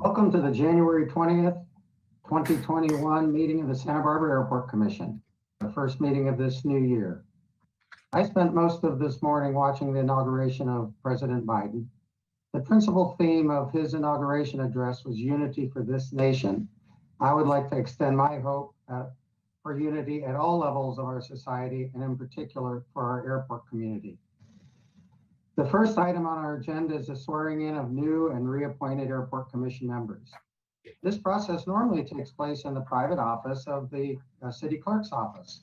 Welcome to the January 20th, 2021 meeting of the Santa Barbara Airport Commission, the first meeting of this new year. I spent most of this morning watching the inauguration of President Biden. The principal theme of his inauguration address was unity for this nation. I would like to extend my hope for unity at all levels of our society, and in particular for our airport community. The first item on our agenda is the swearing in of new and reappointed Airport Commission members. This process normally takes place in the private office of the city clerk's office.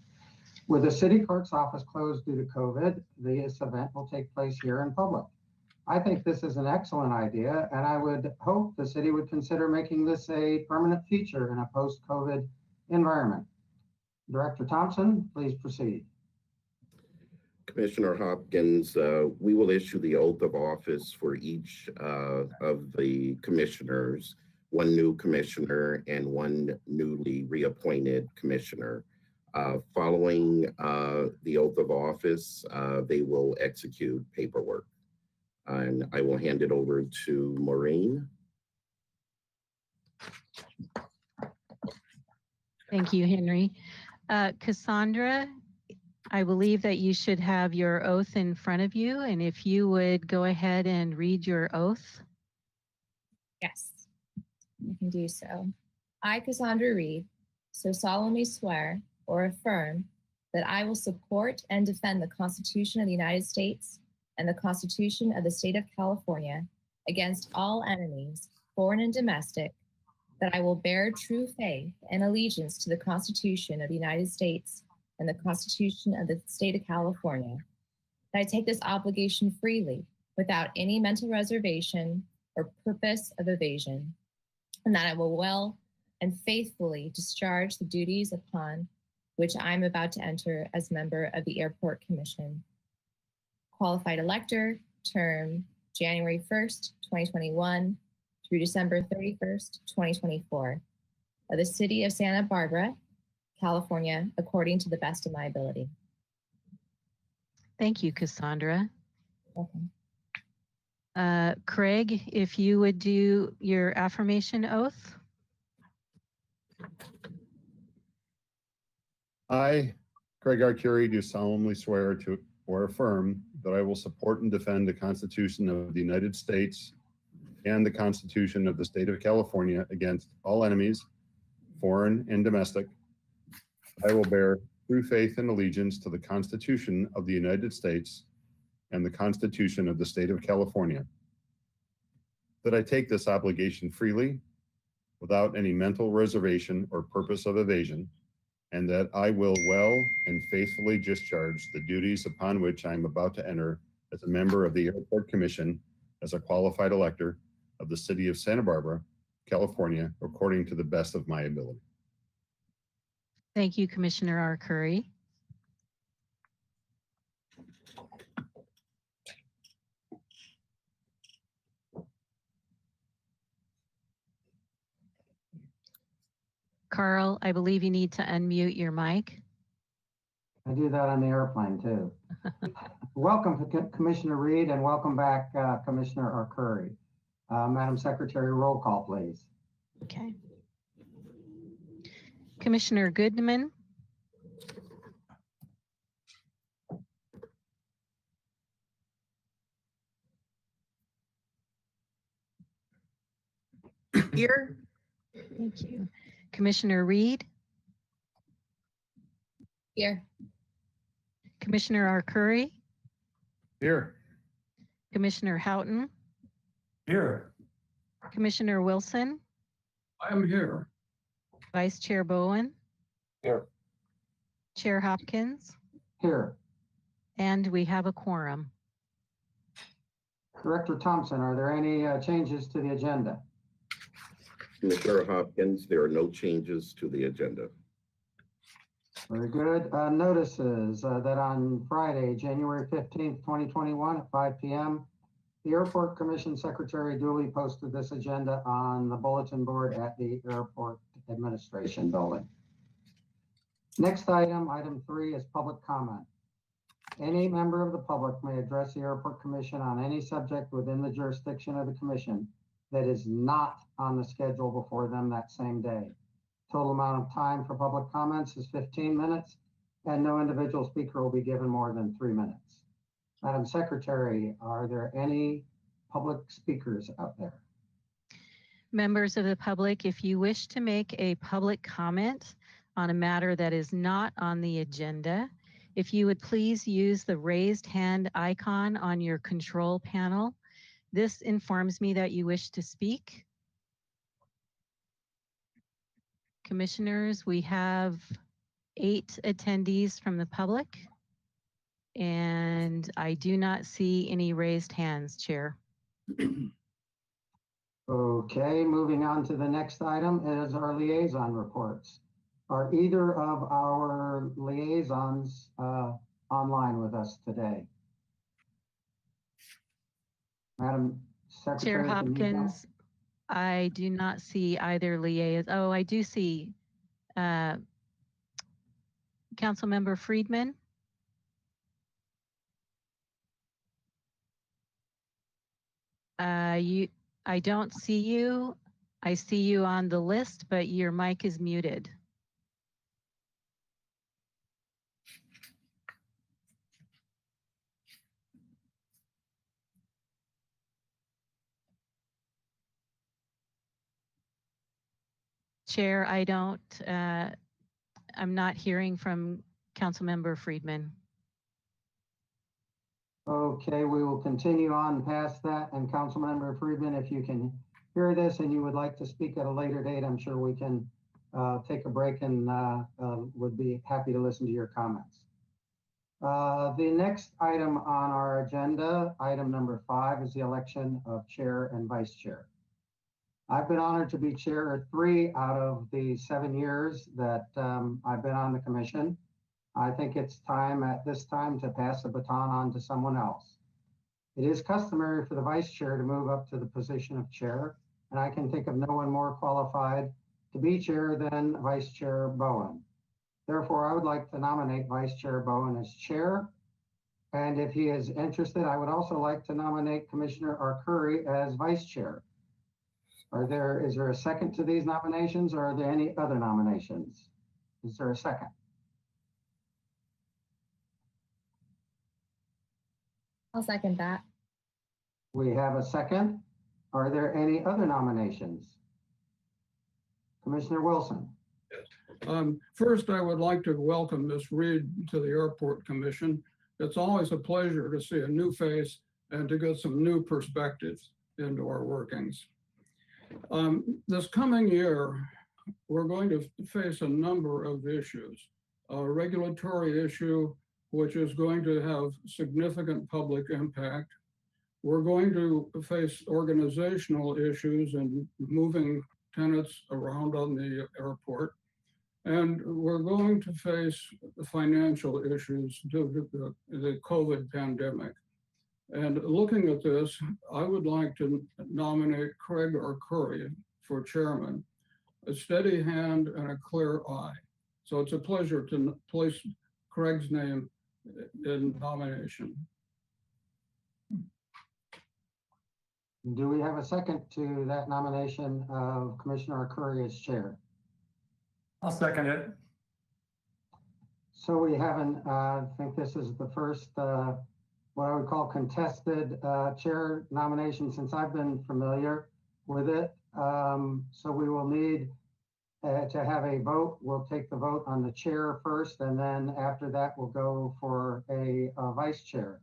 With the city clerk's office closed due to COVID, this event will take place here in public. I think this is an excellent idea, and I would hope the city would consider making this a permanent feature in a post-COVID environment. Director Thompson, please proceed. Commissioner Hopkins, we will issue the oath of office for each of the commissioners, one new commissioner and one newly reappointed commissioner. Following the oath of office, they will execute paperwork. And I will hand it over to Maureen. Thank you, Henry. Cassandra, I believe that you should have your oath in front of you, and if you would go ahead and read your oath. Yes, I can do so. I, Cassandra Reed, so solemnly swear or affirm that I will support and defend the Constitution of the United States and the Constitution of the State of California against all enemies, foreign and domestic, that I will bear true faith and allegiance to the Constitution of the United States and the Constitution of the State of California, that I take this obligation freely without any mental reservation or purpose of evasion, and that I will well and faithfully discharge the duties upon which I am about to enter as member of the Airport Commission. Qualified elector, term January 1st, 2021 through December 31st, 2024, of the City of Santa Barbara, California, according to the best of my ability. Thank you, Cassandra. Welcome. Craig, if you would do your affirmation oath. I, Craig Arcuri, do solemnly swear to or affirm that I will support and defend the Constitution of the United States and the Constitution of the State of California against all enemies, foreign and domestic. I will bear true faith and allegiance to the Constitution of the United States and the Constitution of the State of California. That I take this obligation freely, without any mental reservation or purpose of evasion, and that I will well and faithfully discharge the duties upon which I am about to enter as a member of the Airport Commission as a qualified elector of the City of Santa Barbara, California, according to the best of my ability. Thank you, Commissioner Arcuri. Carl, I believe you need to unmute your mic. I do that on the airplane too. Welcome, Commissioner Reed, and welcome back, Commissioner Arcuri. Madam Secretary, roll call, please. Okay. Commissioner Goodman. Here. Thank you. Commissioner Reed. Here. Commissioner Arcuri. Here. Commissioner Houghton. Here. Commissioner Wilson. I am here. Vice Chair Bowen. Here. Chair Hopkins. Here. And we have a quorum. Director Thompson, are there any changes to the agenda? Commissioner Hopkins, there are no changes to the agenda. Very good. Notices that on Friday, January 15th, 2021 at 5 p.m., the Airport Commission Secretary duly posted this agenda on the bulletin board at the Airport Administration Building. Next item, item 3, is public comment. Any member of the public may address the Airport Commission on any subject within the jurisdiction of the Commission that is not on the schedule before them that same day. Total amount of time for public comments is 15 minutes, and no individual speaker will be given more than 3 minutes. Madam Secretary, are there any public speakers out there? Members of the public, if you wish to make a public comment on a matter that is not on the agenda, if you would please use the raised hand icon on your control panel. This informs me that you wish to speak. Commissioners, we have 8 attendees from the public, and I do not see any raised hands, Chair. Okay, moving on to the next item is our liaison reports. Are either of our liaisons online with us today? Madam Secretary. Chair can you tell? Hopkins, I do not see either liaison. Oh, I do see Councilmember Friedman. I don't see you. I see you on the list, but your mic is muted. Chair, I'm not hearing from Councilmember Friedman. Okay, we will continue on past that. And Councilmember Friedman, if you can hear this and you would like to speak at a later date, I'm sure we can take a break and would be happy to listen to your comments. The next item on our agenda, item number 5, is the election of chair and vice chair. I've been honored to be chair 3 out of the 7 years that I've been on the commission. I think it's time at this time to pass the baton on to someone else. It is customary for the vice chair to move up to the position of chair, and I can think of no one more qualified to be chair than Vice Chair Bowen. Therefore, I would like to nominate Vice Chair Bowen as chair. And if he is interested, I would also like to nominate Commissioner Arcuri as vice chair. Is there a second to these nominations, or are there any other nominations? Is there a second? I'll second that. We have a second. Are there any other nominations? Commissioner Wilson. First, I would like to welcome Ms. Reed to the Airport Commission. It's always a pleasure to see a new face and to get some new perspectives into our workings. This coming year, we're going to face a number of issues. A regulatory issue, which is going to have significant public impact. We're going to face organizational issues and moving tenants around on the airport. And we're going to face financial issues due to the COVID pandemic. And looking at this, I would like to nominate Craig Arcuri for chairman, a steady hand and a clear eye. So it's a pleasure to place Craig's name in nomination. Do we have a second to that nomination of Commissioner Arcuri as chair? I'll second it. So we haven't, I think this is the first, what I would call contested chair nomination since I've been familiar with it. So we will need to have a vote. We'll take the vote on the chair first, and then after that, we'll go for a vice chair.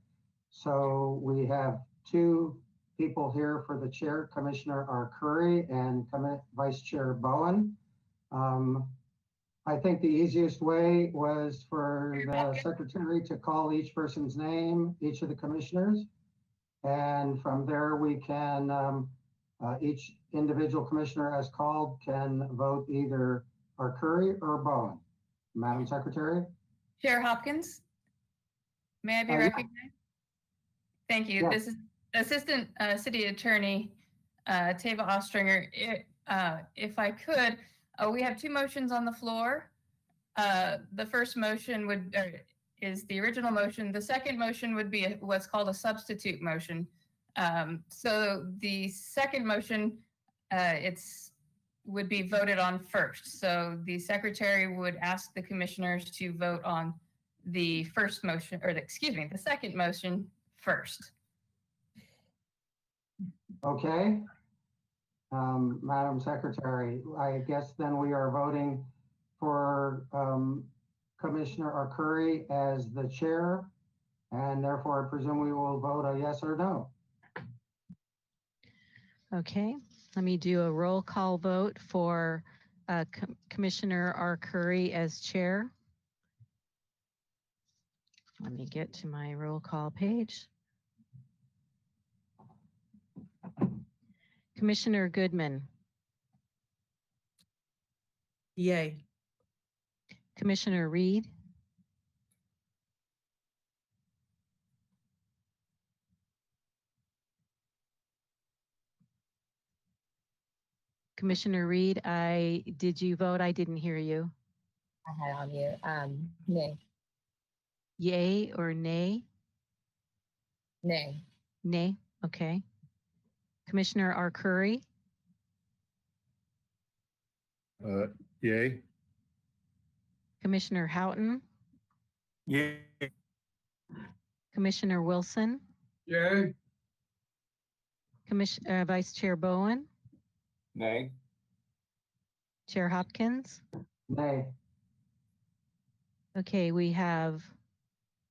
So we have 2 people here for the chair, Commissioner Arcuri and Vice Chair Bowen. I think the easiest way was for the secretary to call each person's name, each of the commissioners. And from there, we can, each individual commissioner as called can vote either Arcuri or Bowen. Madam Secretary? Chair Hopkins, may I be Yeah. recognized? Thank you. Yeah. This is Assistant City Attorney Tava Ostringer. If I could, we have 2 motions on the floor. The first motion is the original motion. The second motion would be what's called a substitute motion. So the second motion, would be voted on first. So the secretary would ask the commissioners to vote on the first motion, or the second motion first. Okay. Madam Secretary, I guess then we are voting for Commissioner Arcuri as the chair, and therefore I presume we will vote a yes or no. Okay, let me do a roll call vote for Commissioner Arcuri as chair. Let me get to my roll call page. Commissioner Goodman, Yay. Commissioner Reed, Commissioner Reed, did you vote? I didn't hear you. I had on you. Nay. Yay or nay? Nay. Nay, okay. Commissioner Arcuri, Yay. Commissioner Houghton, Yay. Commissioner Wilson, Yay. Vice Chair Bowen, Nay. Chair Hopkins. Nay. Okay, we have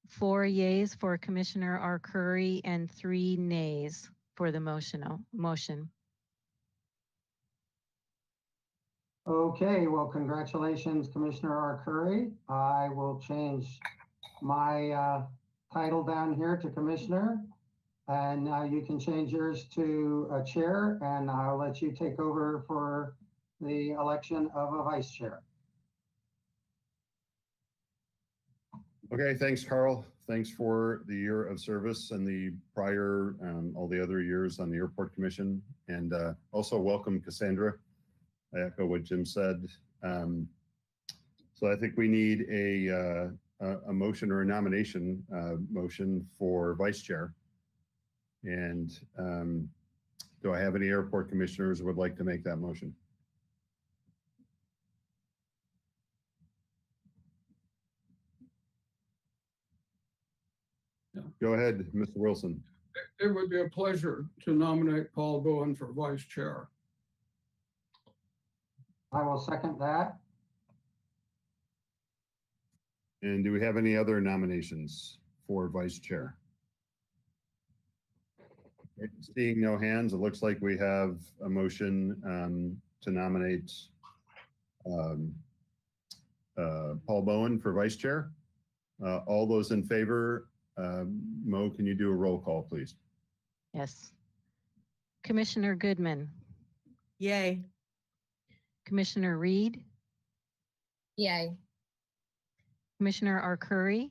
4 yeas for Commissioner Arcuri and 3 nays for the motion. Okay, well, congratulations, Commissioner Arcuri. I will change my title down here to Commissioner, and you can change yours to a chair, and I'll let you take over for the election of a vice chair. Okay, thanks, Carl. Thanks for the year of service and the prior, all the other years on the Airport Commission. And also welcome, Cassandra. I echo what Jim said. So I think we need a motion or a nomination motion for vice chair. And do I have any airport commissioners who would like to make that motion? Go ahead, Mr. Wilson. It would be a pleasure to nominate Paul Bowen for vice chair. I will second that. And do we have any other nominations for vice chair? Seeing no hands, it looks like we have a motion to nominate Paul Bowen for vice chair. All those in favor, Mo, can you do a roll call, please? Yes. Commissioner Goodman, Yay. Commissioner Reed, Yay. Commissioner Arcuri,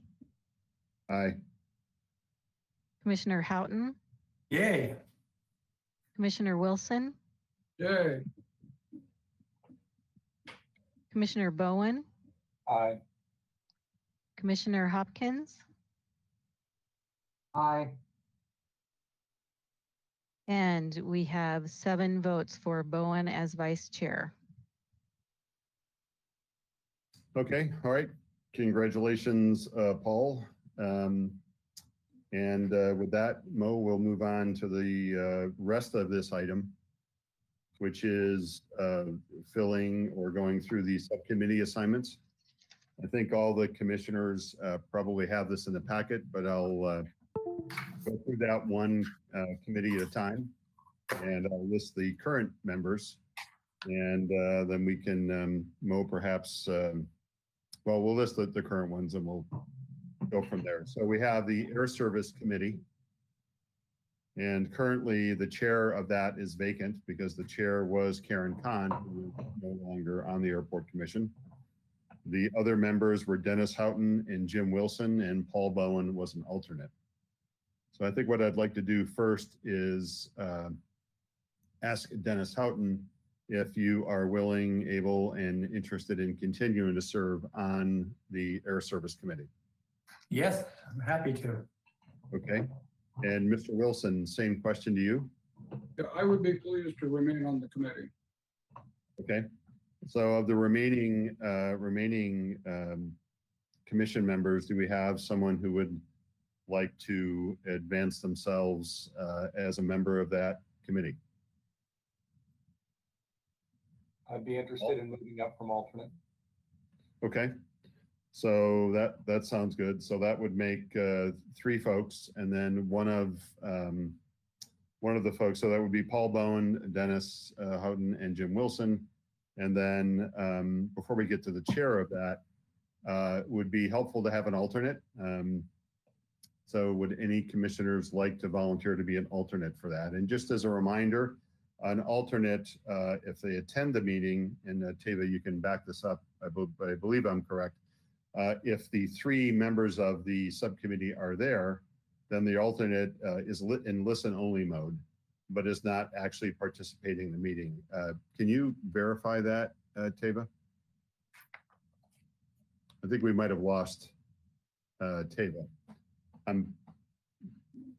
Aye. Commissioner Houghton, Yay. Commissioner Wilson, Yay. Commissioner Bowen, Aye. Commissioner Hopkins, Aye. and we have 7 votes for Bowen as vice chair. Okay, all right. Congratulations, Paul. And with that, Mo, we'll move on to the rest of this item, which is filling or going through the subcommittee assignments. I think all the commissioners probably have this in the packet, but I'll go through that one committee at a time, and I'll list the current members, and then we can, Mo, perhaps, well, we'll list the current ones and we'll go from there. So we have the Air Service Committee, and currently the chair of that is vacant because the chair was Karen Kahn, who is no longer on the Airport Commission. The other members were Dennis Houghton and Jim Wilson, and Paul Bowen was an alternate. So I think what I'd like to do first is ask Dennis Houghton if you are willing, able, and interested in continuing to serve on the Air Service Committee. Yes, I'm happy to. Okay. And Mr. Wilson, same question to you. Yeah, I would be pleased to remain on the committee. Okay. So of the remaining commission members, do we have someone who would like to advance themselves as a member of that committee? I'd be interested in moving up from alternate. Okay. So that sounds good. So that would make 3 folks, and then one of the folks. So that would be Paul Bowen, Dennis Houghton, and Jim Wilson. And then before we get to the chair of that, would be helpful to have an alternate. So would any commissioners like to volunteer to be an alternate for that? And just as a reminder, an alternate, if they attend the meeting, and Tava, you can back this up, I believe I'm correct. If the 3 members of the subcommittee are there, then the alternate is in listen-only mode, but is not actually participating in the meeting. Can you verify that, Tava? I think we might have lost Tava.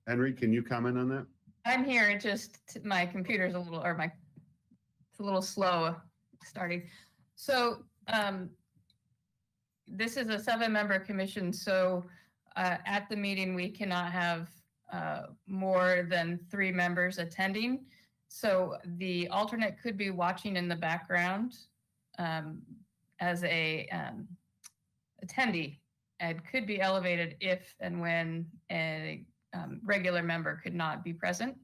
Henry, can you comment on that? I'm here. It just my computer's a little, it's a little slow starting. So this is a 7-member commission. So at the meeting, we cannot have more than 3 members attending. So the alternate could be watching in the background as a attendee, and could be elevated if and when a regular member could not be present.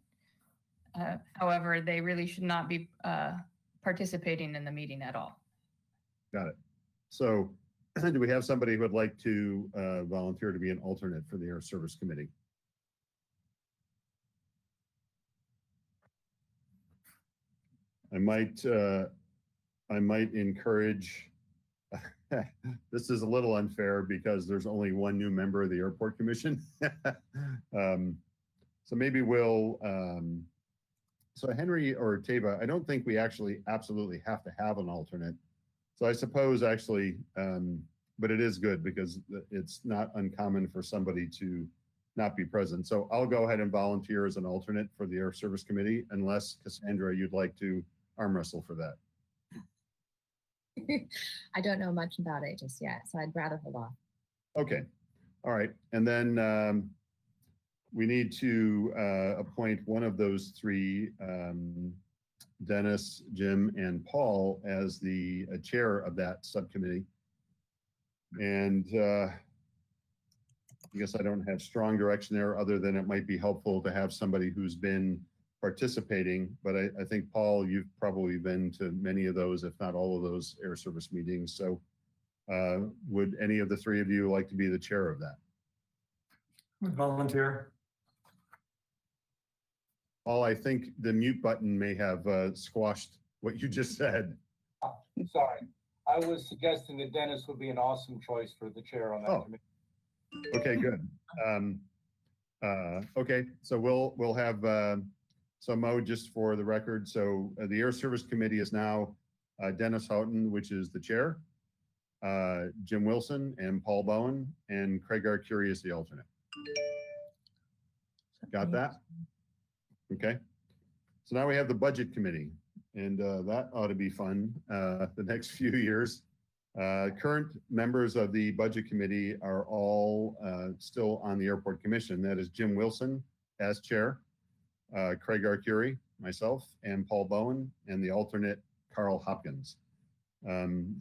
However, they really should not be participating in the meeting at all. Got it. So do we have somebody who would like to volunteer to be an alternate for the Air Service Committee? I might encourage, this is a little unfair because there's only one new member of the Airport Commission. So maybe we'll, so Henry or Tava, I don't think we actually absolutely have to have an alternate. So I suppose actually, but it is good because it's not uncommon for somebody to not be present. So I'll go ahead and volunteer as an alternate for the Air Service Committee, unless Cassandra, you'd like to arm wrestle for that. I don't know much about it just yet, so I'd rather hold off. Okay, all right. And then we need to appoint one of those 3, Dennis, Jim, and Paul, as the chair of that subcommittee. And I guess I don't have strong direction there, other than it might be helpful to have somebody who's been participating. But I think, Paul, you've probably been to many of those, if not all of those Air Service meetings. So would any of the 3 of you like to be the chair of that? Volunteer. Paul, I think the mute button may have squashed what you just said. Sorry. I was suggesting that Dennis would be an awesome choice for the chair on that committee. Okay, good. Okay, so we'll have, so Mo, just for the record, so the Air Service Committee is now Dennis Houghton, which is the chair, Jim Wilson and Paul Bowen, and Craig Arcuri is the alternate. Got that? Okay. So now we have the Budget Committee, and that ought to be fun the next few years. Current members of the Budget Committee are all still on the Airport Commission. That is Jim Wilson as chair, Craig Arcuri, myself, and Paul Bowen, and the alternate Carl Hopkins.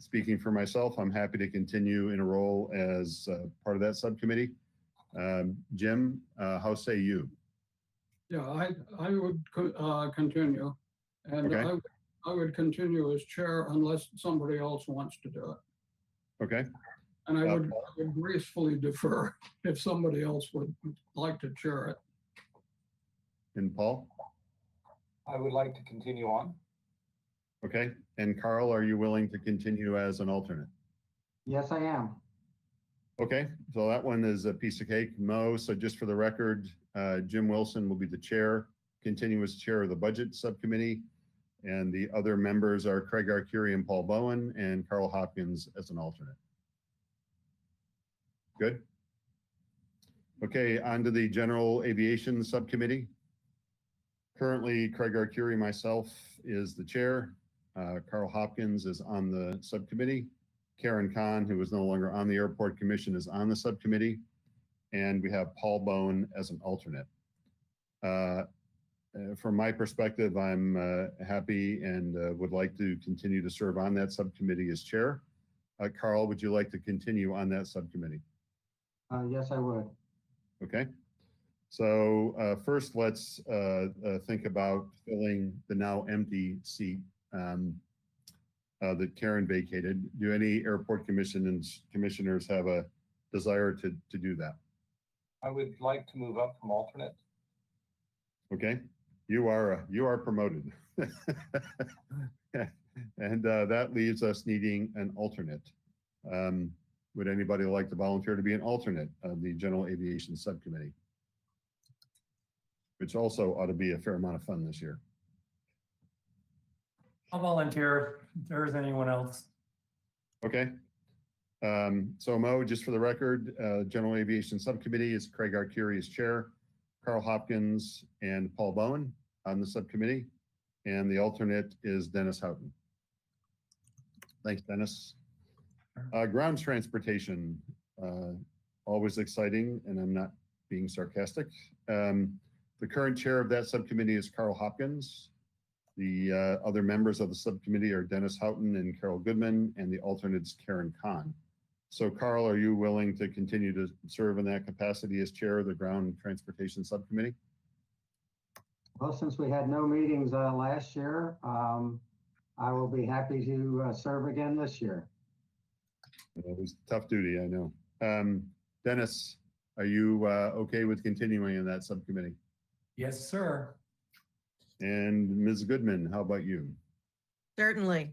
Speaking for myself, I'm happy to continue in a role as part of that subcommittee. Jim, how say you? Yeah, I would continue, and Okay. I would continue as chair unless somebody else wants to do it. Okay, And I would gracefully defer if somebody else would like to chair it. and Paul? I would like to continue on. Okay, and Carl, are you willing to continue as an alternate? Yes, I am. Okay, so that one is a piece of cake. Mo, so just for the record, Jim Wilson will be the chair, continue as chair of the Budget Subcommittee, and the other members are Craig Arcuri and Paul Bowen, and Carl Hopkins as an alternate. Good? Okay, on to the General Aviation Subcommittee. Currently, Craig Arcuri, myself, is the chair. Carl Hopkins is on the subcommittee. Karen Kahn, who is no longer on the Airport Commission, is on the subcommittee. And we have Paul Bone as an alternate. From my perspective, I'm happy and would like to continue to serve on that subcommittee as chair. Carl, would you like to continue on that subcommittee? Yes, I would. Okay. So first, let's think about filling the now empty seat that Karen vacated. Do any airport commissioners have a desire to do that? I would like to move up from alternate. Okay, you are promoted. And that leaves us needing an alternate. Would anybody like to volunteer to be an alternate of the General Aviation Subcommittee? Which also ought to be a fair amount of fun this year. I'll volunteer if there is anyone else. Okay. So Mo, just for the record, General Aviation Subcommittee is Craig Arcuri as chair, Carl Hopkins and Paul Bowen on the subcommittee, and the alternate is Dennis Houghton. Thanks, Dennis. Ground transportation, always exciting, and I'm not being sarcastic. The current chair of that subcommittee is Carl Hopkins. The other members of the subcommittee are Dennis Houghton and Carol Goodman, and the alternate's Karen Kahn. So Carl, are you willing to continue to serve in that capacity as chair of the Ground Transportation Subcommittee? Well, since we had no meetings last year, I will be happy to serve again this year. It was tough duty, I know. Dennis, are you okay with continuing in that subcommittee? Yes, sir. And Ms. Goodman, how about you? Certainly.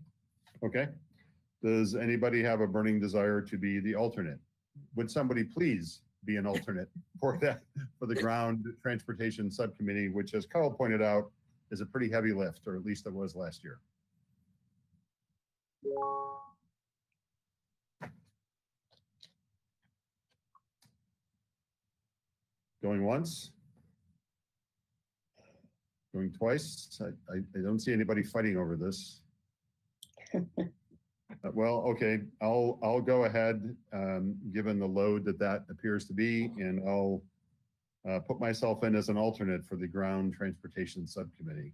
Okay. Does anybody have a burning desire to be the alternate? Would somebody please be an alternate for the Ground Transportation Subcommittee, which, as Carl pointed out, is a pretty heavy lift, or at least it was last year. Going once? Going twice? I don't see anybody fighting over this. Well, okay, I'll go ahead, given the load that appears to be, and I'll put myself in as an alternate for the Ground Transportation Subcommittee.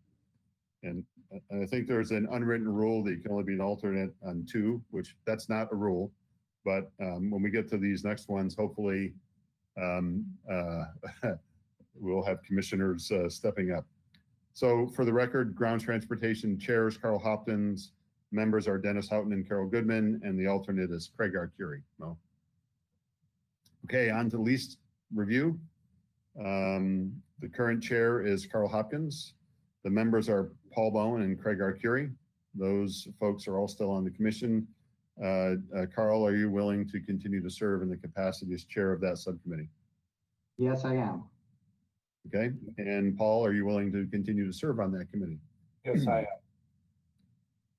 And I think there's an unwritten rule that you can only be an alternate on 2, which that's not a rule. But when we get to these next ones, hopefully we'll have commissioners stepping up. So for the record, Ground Transportation chairs Carl Hopkins, members are Dennis Houghton and Carol Goodman, and the alternate is Craig Arcuri. No. Okay, on to lease review. The current chair is Carl Hopkins. The members are Paul Bowen and Craig Arcuri. Those folks are all still on the commission. Carl, are you willing to continue to serve in the capacity as chair of that subcommittee? Yes, I am. Okay, and Paul, are you willing to continue to serve on that committee? Yes, I am.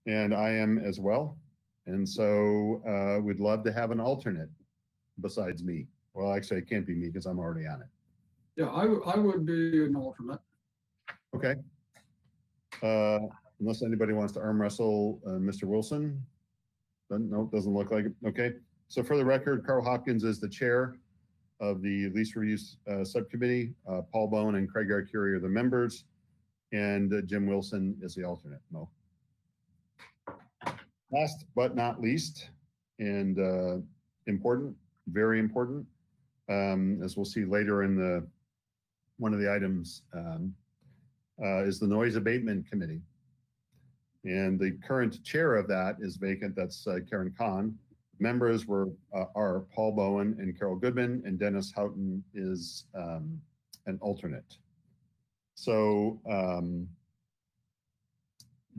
And I am as well. And so we'd love to have an alternate besides me. Well, actually, it can't be me because I'm already on it. Yeah, I would be an alternate. Okay. Unless anybody wants to arm wrestle Mr. Wilson. No, doesn't look like it. Okay. So for the record, Carl Hopkins is the chair of the lease reviews subcommittee. Paul Bowen and Craig Arcuri are the members, and Jim Wilson is the alternate. No. Last but not least, and important, very important, as we'll see later in one of the items, is the Noise Abatement Committee. And the current chair of that is vacant. That's Karen Kahn. Members are Paul Bowen and Carol Goodman, and Dennis Houghton is an alternate. So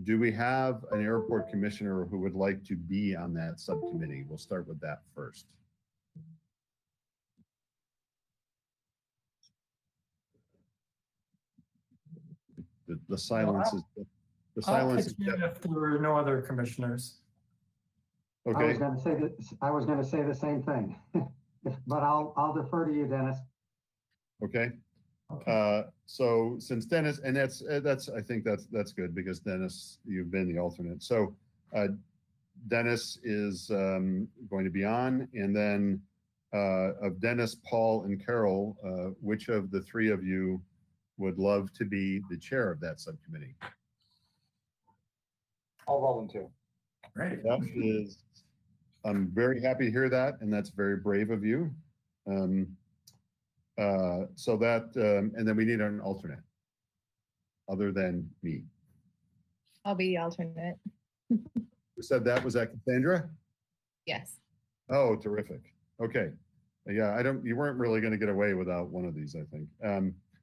do we have an airport commissioner who would like to be on that subcommittee? We'll start with that first. The silence is the silence is If there were no other commissioners. okay. I was going to say the same thing, but I'll defer to you, Dennis. Okay? Okay. So since Dennis, and I think that's good because Dennis, you've been the alternate. So Dennis is going to be on, and then of Dennis, Paul, and Carol, which of the three of you would love to be the chair of that subcommittee? I'll volunteer. Great. That is, I'm very happy to hear that, and that's very brave of you. So that, and then we need an alternate, other than me. I'll be the alternate. Who said that? Was that Cassandra? Yes. Oh, terrific. Okay. Yeah, you weren't really going to get away without one of these, I think.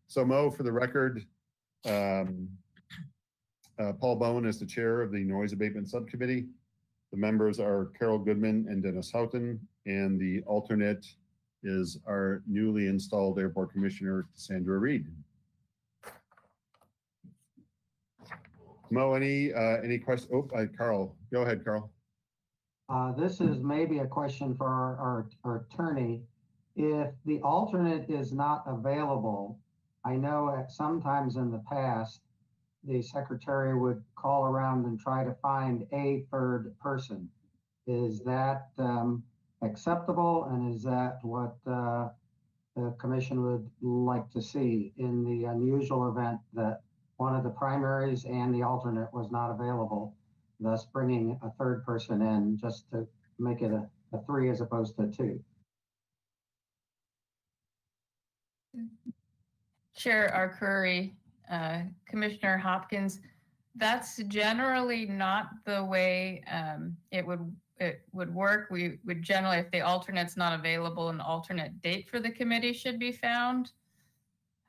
So Mo, for the record, Paul Bowen is the chair of the Noise Abatement Subcommittee. The members are Carol Goodman and Dennis Houghton, and the alternate is our newly installed Airport Commissioner, Sandra Reed. Mo, any questions? Oh, Carl, go ahead, Carl. This is maybe a question for our attorney. If the alternate is not available, I know at sometimes in the past, the secretary would call around and try to find a third person. Is that acceptable, and is that what the commission would like to see in the unusual event that one of the primaries and the alternate was not available, thus bringing a third person in just to make it a three as opposed to two? Chair Arcuri, Commissioner Hopkins, that's generally not the way it would work. We would generally, if the alternate's not available, an alternate date for the committee should be found.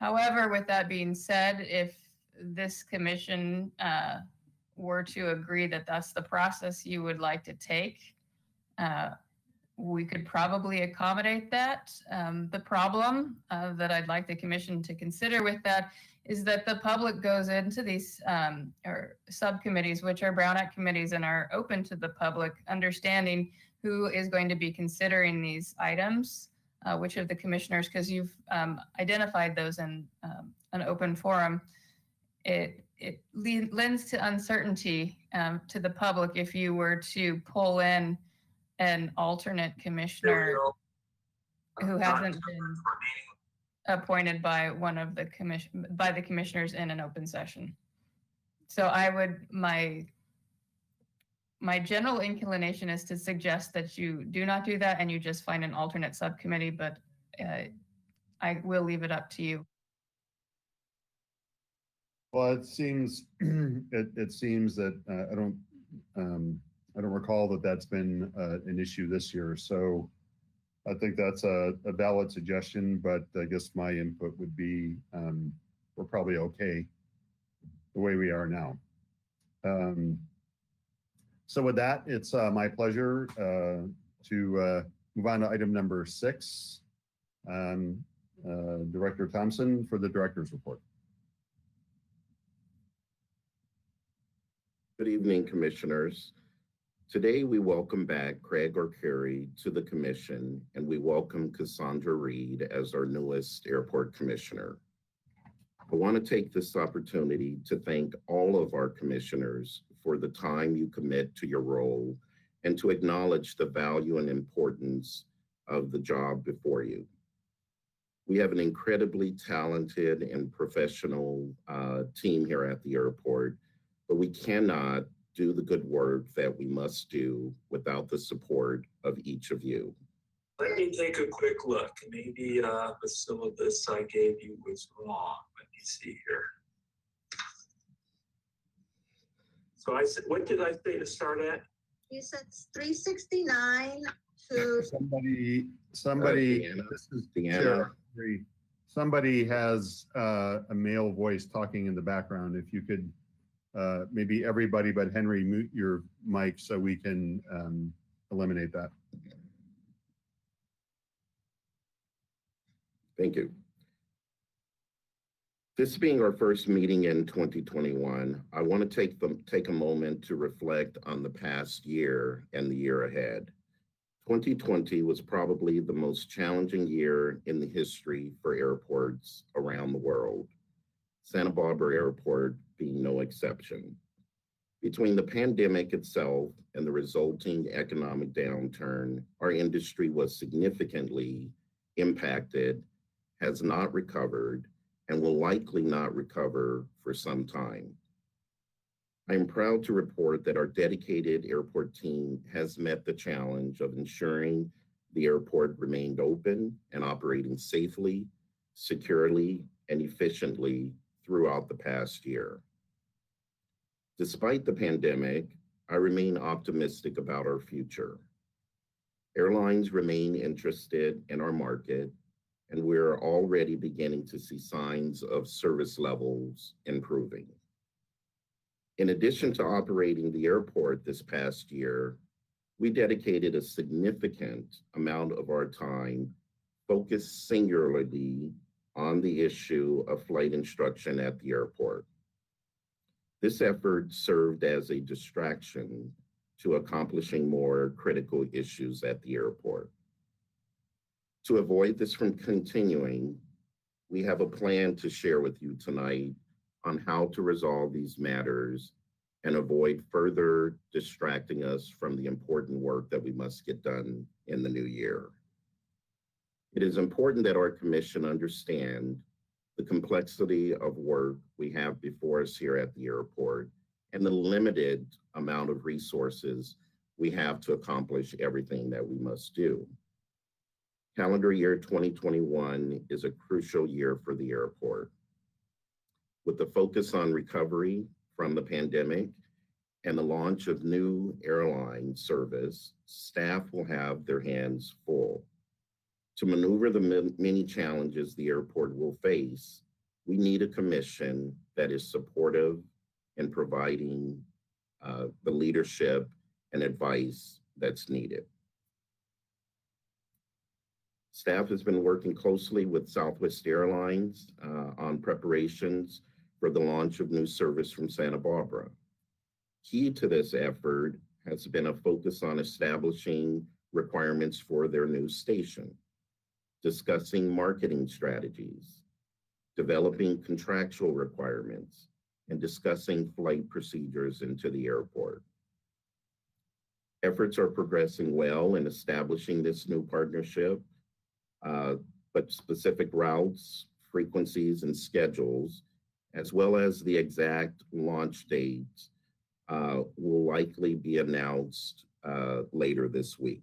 However, with that being said, if this commission were to agree that that's the process you would like to take, we could probably accommodate that. The problem that I'd like the commission to consider with that is that the public goes into these or subcommittees, which are Brown Act committees and are open to the public, understanding who is going to be considering these items, which of the commissioners, because you've identified those in an open forum. It lends to uncertainty to the public if you were to pull in an alternate commissioner who hasn't been appointed by one of the commissioners in an open session. So I would, my general inclination is to suggest that you do not do that and you just find an alternate subcommittee, but I will leave it up to you. Well, it seems it seems that I don't recall that that's been an issue this year. So I think that's a valid suggestion, but I guess my input would be we're probably okay the way we are now. So with that, it's my pleasure to move on to item number 6. Director Thompson for the director's report. Good evening, commissioners. Today, we welcome back Craig Arcuri to the commission, and we welcome Cassandra Reed as our newest airport commissioner. I want to take this opportunity to thank all of our commissioners for the time you commit to your role and to acknowledge the value and importance of the job before you. We have an incredibly talented and professional team here at the airport, but we cannot do the good work that we must do without the support of each of you. Let me take a quick look. Maybe the syllabus I gave you was wrong. Let me see here. So I said, what did I say to start at? You said 369 to. Somebody, Deanna. this is Deanna. Chair. Somebody has a male voice talking in the background. If you could, maybe everybody but Henry, mute your mic so we can eliminate that. Thank you. This being our first meeting in 2021, I want to take a moment to reflect on the past year and the year ahead. 2020 was probably the most challenging year in the history for airports around the world, Santa Barbara Airport being no exception. Between the pandemic itself and the resulting economic downturn, our industry was significantly impacted, has not recovered, and will likely not recover for some time. I am proud to report that our dedicated airport team has met the challenge of ensuring the airport remained open and operating safely, securely, and efficiently throughout the past year. Despite the pandemic, I remain optimistic about our future. Airlines remain interested in our market, and we're already beginning to see signs of service levels improving. In addition to operating the airport this past year, we dedicated a significant amount of our time focused singularly on the issue of flight instruction at the airport. This effort served as a distraction to accomplishing more critical issues at the airport. To avoid this from continuing, we have a plan to share with you tonight on how to resolve these matters and avoid further distracting us from the important work that we must get done in the new year. It is important that our commission understand the complexity of work we have before us here at the airport and the limited amount of resources we have to accomplish everything that we must do. Calendar year 2021 is a crucial year for the airport. With the focus on recovery from the pandemic and the launch of new airline service, staff will have their hands full. To maneuver the many challenges the airport will face, we need a commission that is supportive in providing the leadership and advice that's needed. Staff has been working closely with Southwest Airlines on preparations for the launch of new service from Santa Barbara. Key to this effort has been a focus on establishing requirements for their new station, discussing marketing strategies, developing contractual requirements, and discussing flight procedures into the airport. Efforts are progressing well in establishing this new partnership, but specific routes, frequencies, and schedules, as well as the exact launch dates, will likely be announced later this week.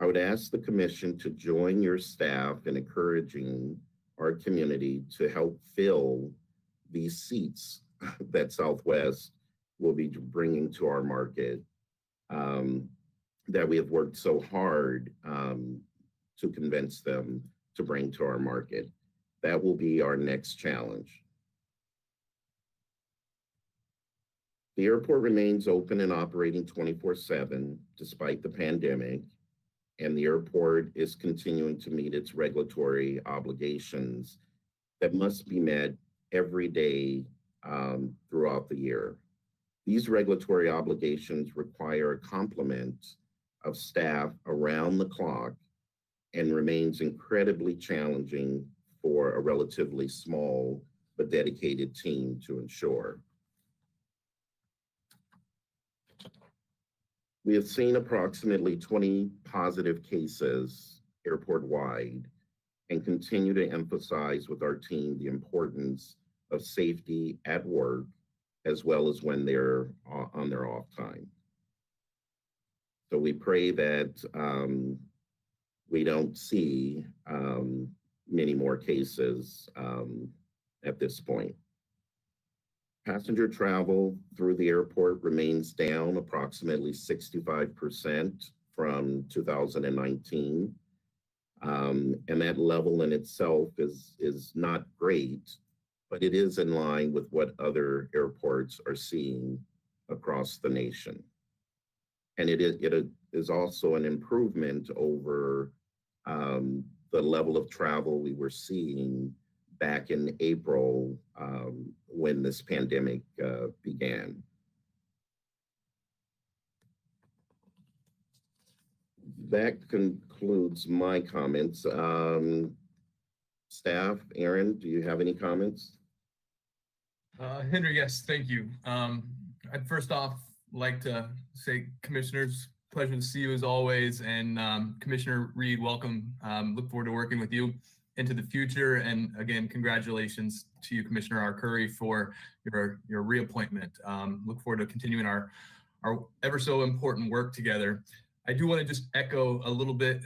I would ask the commission to join your staff in encouraging our community to help fill these seats that Southwest will be bringing to our market, that we have worked so hard to convince them to bring to our market. That will be our next challenge. The airport remains open and operating 24/7 despite the pandemic, and the airport is continuing to meet its regulatory obligations that must be met every day throughout the year. These regulatory obligations require a complement of staff around the clock and remains incredibly challenging for a relatively small but dedicated team to ensure. We have seen approximately 20 positive cases airport-wide and continue to emphasize with our team the importance of safety at work as well as when they're on their off time. So we pray that we don't see many more cases at this point. Passenger travel through the airport remains down approximately 65% from 2019. And that level in itself is not great, but it is in line with what other airports are seeing across the nation. And it is also an improvement over the level of travel we were seeing back in April when this pandemic began. That concludes my comments. Staff, Aaron, do you have any comments? Henry, yes, thank you. I'd first off like to say, commissioners, pleasure to see you as always. And Commissioner Reed, welcome. Look forward to working with you into the future. And again, congratulations to you, Commissioner R. Curry, for your reappointment. Look forward to continuing our ever so important work together. I do want to just echo a little bit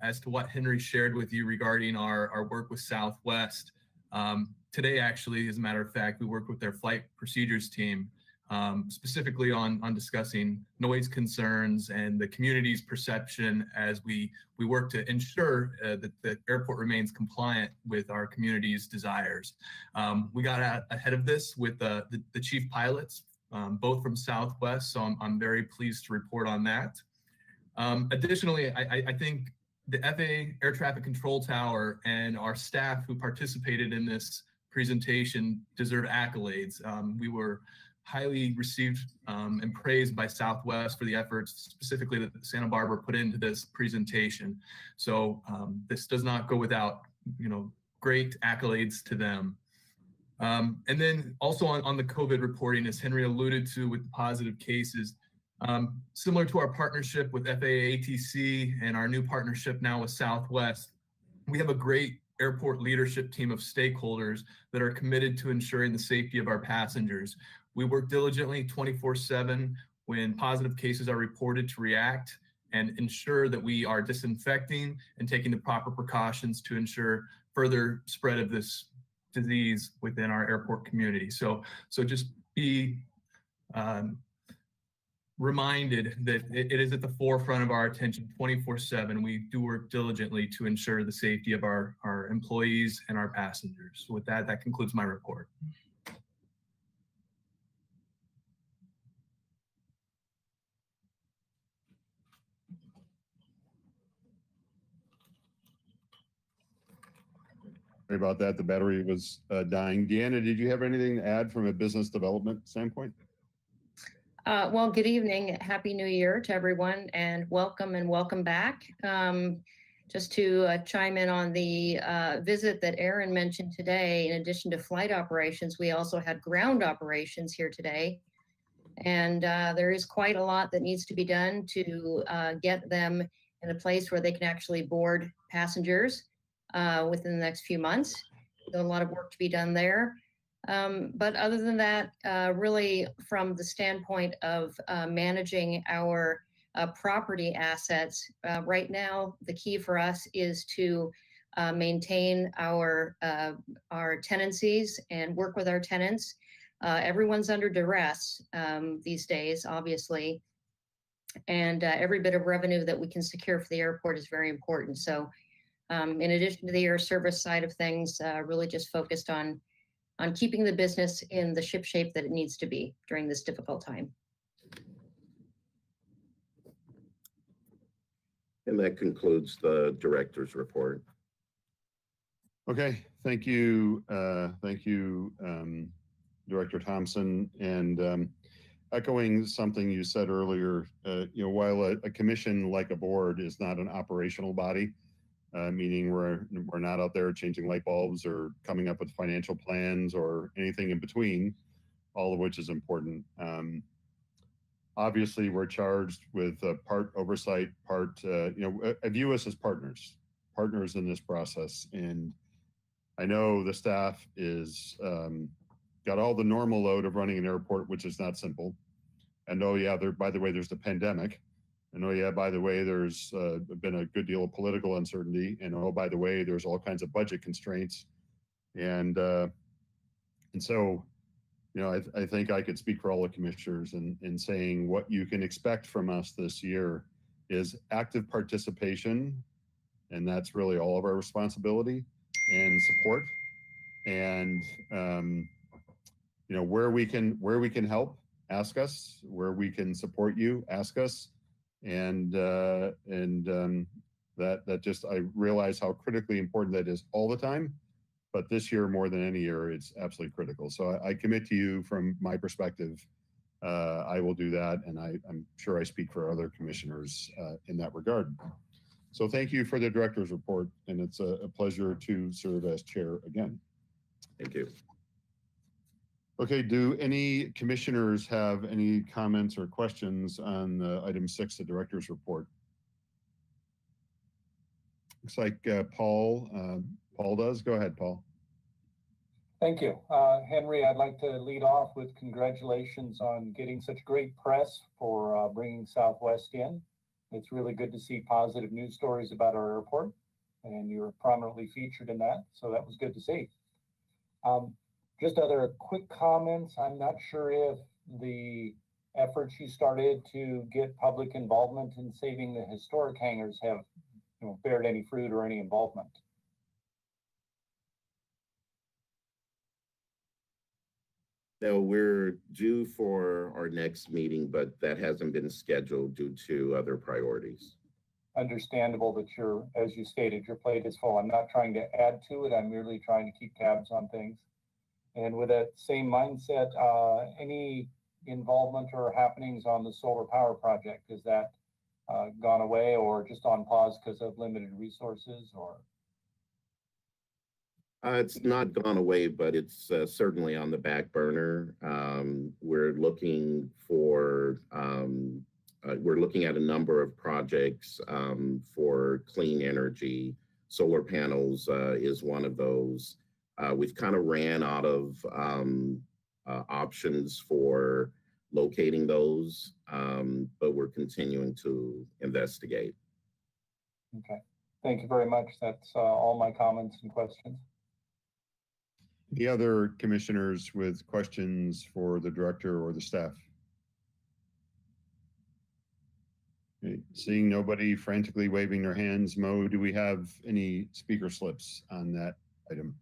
as to what Henry shared with you regarding our work with Southwest. Today, actually, as a matter of fact, we worked with their flight procedures team, specifically on discussing noise concerns and the community's perception as we work to ensure that the airport remains compliant with our community's desires. We got ahead of this with the chief pilots, both from Southwest, so I'm very pleased to report on that. Additionally, I think the FAA Air Traffic Control Tower and our staff who participated in this presentation deserve accolades. We were highly received and praised by Southwest for the efforts specifically that Santa Barbara put into this presentation. So this does not go without, great accolades to them. And then also on the COVID reporting, as Henry alluded to with the positive cases, similar to our partnership with FAA ATC and our new partnership now with Southwest, we have a great airport leadership team of stakeholders that are committed to ensuring the safety of our passengers. We work diligently 24/7 when positive cases are reported to react and ensure that we are disinfecting and taking the proper precautions to ensure further spread of this disease within our airport community. So just be reminded that it is at the forefront of our attention 24/7. We do work diligently to ensure the safety of our employees and our passengers. So with that concludes my report. Sorry about that. The battery was dying. Deanna, did you have anything to add from a business development standpoint? Well, good evening. Happy New Year to everyone, and welcome back. Just to chime in on the visit that Aaron mentioned today, in addition to flight operations, we also had ground operations here today. And there is quite a lot that needs to be done to get them in a place where they can actually board passengers within the next few months. There's a lot of work to be done there. But other than that, really from the standpoint of managing our property assets, right now, the key for us is to maintain our tenancies and work with our tenants. Everyone's under duress these days, obviously. And every bit of revenue that we can secure for the airport is very important. So in addition to the air service side of things, really just focused on keeping the business in the ship shape that it needs to be during this difficult time. And that concludes the director's report. Okay, thank you. Director Thompson. And echoing something you said earlier, while a commission like a board is not an operational body, meaning we're not out there changing light bulbs or coming up with financial plans or anything in between, all of which is important. Obviously, we're charged with part oversight, part, I view us as partners in this process. And I know the staff is got all the normal load of running an airport, which is not simple. And oh yeah, by the way, there's the pandemic. And oh yeah, by the way, there's been a good deal of political uncertainty. And oh, by the way, there's all kinds of budget constraints. And so, I think I could speak for all the commissioners in saying what you can expect from us this year is active participation. And that's really all of our responsibility and support. And, where we can help, ask us. Where we can support you, ask us. And that just, I realize how critically important that is all the time, but this year more than any year, it's absolutely critical. So I commit to you from my perspective, I will do that, and I'm sure I speak for other commissioners in that regard. So thank you for the director's report, and it's a pleasure to serve as chair again. Thank you. Okay, do any commissioners have any comments or questions on item 6, the director's report? Looks like Paul does. Go ahead, Paul. Thank you. Henry, I'd like to lead off with congratulations on getting such great press for bringing Southwest in. It's really good to see positive news stories about our airport, and you were prominently featured in that, so that was good to see. Just other quick comments. I'm not sure if the efforts you started to get public involvement in saving the historic hangars have bared any fruit or any involvement. No, we're due for our next meeting, but that hasn't been scheduled due to other priorities. Understandable that as you stated, your plate is full. I'm not trying to add to it. I'm merely trying to keep tabs on things. And with that same mindset, any involvement or happenings on the solar power project, is that gone away or just on pause because of limited resources? Or it's not gone away, but it's certainly on the back burner. We're looking at a number of projects for clean energy. Solar panels is one of those. We've kind of ran out of options for locating those, but we're continuing to investigate. Okay, thank you very much. That's all my comments and questions. The other commissioners with questions for the director or the staff? Okay, seeing nobody frantically waving their hands, Mo, do we have any speaker slips on that item?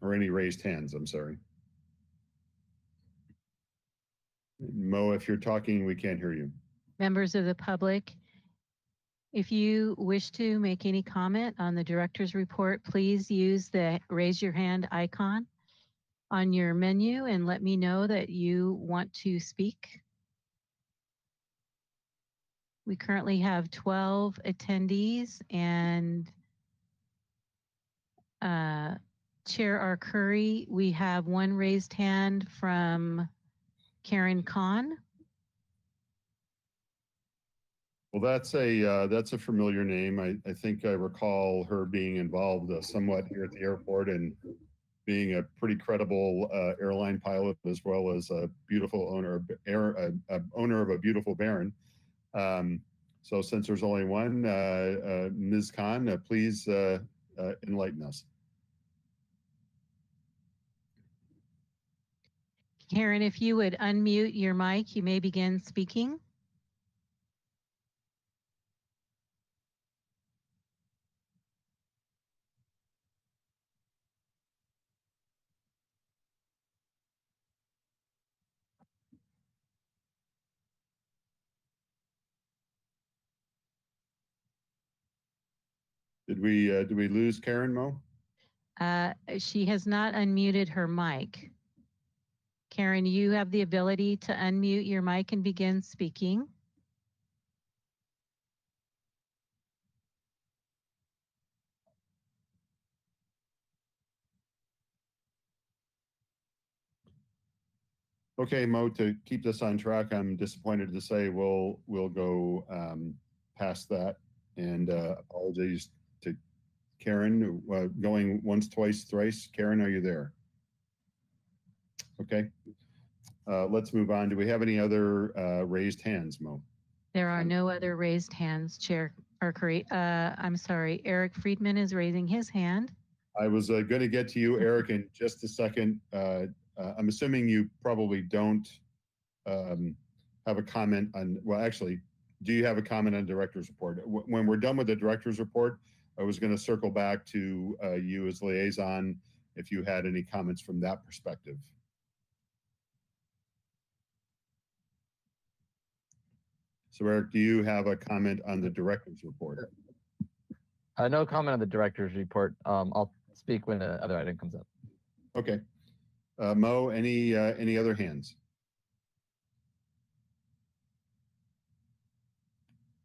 Or any raised hands, I'm sorry. Mo, if you're talking, we can't hear you. Members of the public, if you wish to make any comment on the director's report, please use the raise your hand icon on your menu and let me know that you want to speak. We currently have 12 attendees, and Chair Arcuri, we have one raised hand from Karen Kahn. Well, that's a familiar name. I think I recall her being involved somewhat here at the airport and being a pretty credible airline pilot, as well as a beautiful owner of a beautiful Baron. So since there's only one, Ms. Kahn, please enlighten us. Karen, if you would unmute your mic, you may begin speaking. Did we lose Karen, Mo? She has not unmuted her mic. Karen, you have the ability to unmute your mic and begin speaking. Okay, Mo, to keep this on track, I'm disappointed to say we'll go past that, and apologies to Karen, going once, twice, thrice. Karen, are you there? Okay, let's move on. Do we have any other raised hands, Mo? There are no other raised hands, Chair Arcuri. I'm sorry, Eric Friedman is raising his hand. I was going to get to you, Eric, in just a second. I'm assuming you probably don't have a comment on, well, actually, do you have a comment on director's report? When we're done with the director's report, I was going to circle back to you as liaison if you had any comments from that perspective. So Eric, do you have a comment on the director's report? No comment on the director's report. I'll speak when the other item comes up. Okay. Mo, any other hands?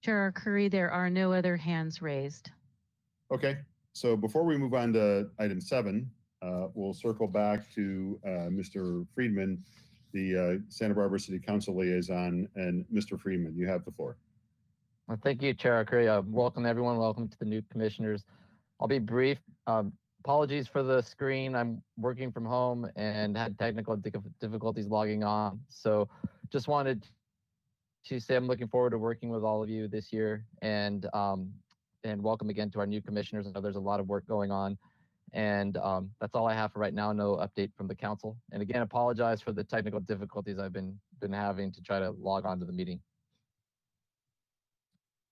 Chair Curry, there are no other hands raised. Okay, so before we move on to item 7, we'll circle back to Mr. Friedman, the Santa Barbara City Council liaison, and Mr. Friedman, you have the floor. Well, thank you, Chair Curry. Welcome everyone. Welcome to the new commissioners. I'll be brief. Apologies for the screen. I'm working from home and had technical difficulties logging on. So just wanted to say I'm looking forward to working with all of you this year, and welcome again to our new commissioners. I know there's a lot of work going on, and that's all I have for right now. No update from the council. And again, apologize for the technical difficulties I've been having to try to log on to the meeting.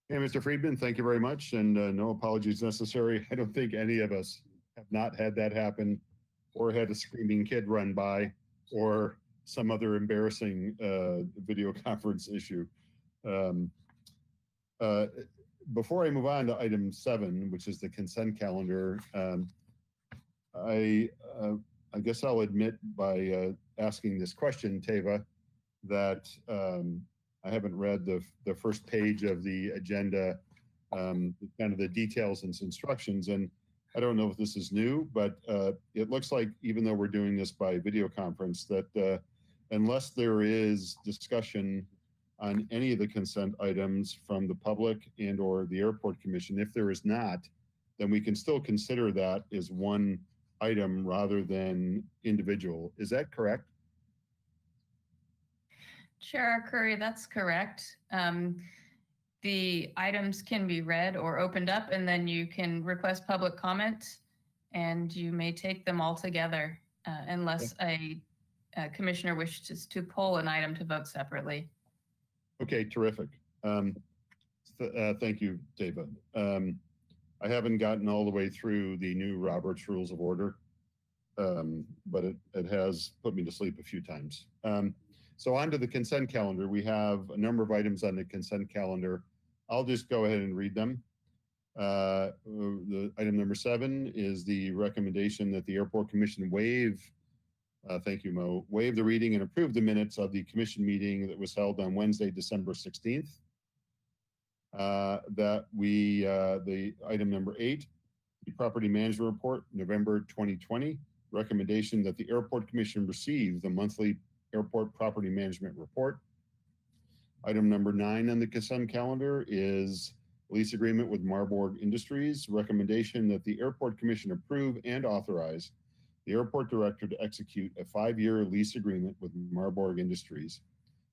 Hey, Mr. Friedman, thank you very much, and no apologies necessary. I don't think any of us have not had that happen, or had a screaming kid run by, or some other embarrassing video conference issue. Before I move on to item 7, which is the consent calendar, I guess I'll admit by asking this question, Teva, that I haven't read the first page of the agenda, kind of the details and instructions, and I don't know if this is new, but it looks like, even though we're doing this by video conference, that unless there is discussion on any of the consent items from the public and or the airport commission, if there is not, then we can still consider that as one item rather than individual. Is that correct? Chair Curry, that's correct. The items can be read or opened up, and then you can request public comment, and you may take them all together unless a commissioner wishes to pull an item to vote separately. Okay, terrific. Thank you, David. I haven't gotten all the way through the new Robert's Rules of Order, but it has put me to sleep a few times. So on to the consent calendar. We have a number of items on the consent calendar. I'll just go ahead and read them. The item number 7 is the recommendation that the Airport Commission waive, thank you, Mo, waive the reading and approve the minutes of the commission meeting that was held on Wednesday, December 16th. The item number 8, the property management report, November 2020, recommendation that the Airport Commission receive the monthly airport property management report. Item number 9 on the consent calendar is lease agreement with Marburg Industries, recommendation that the Airport Commission approve and authorize the airport director to execute a 5-year lease agreement with Marburg Industries,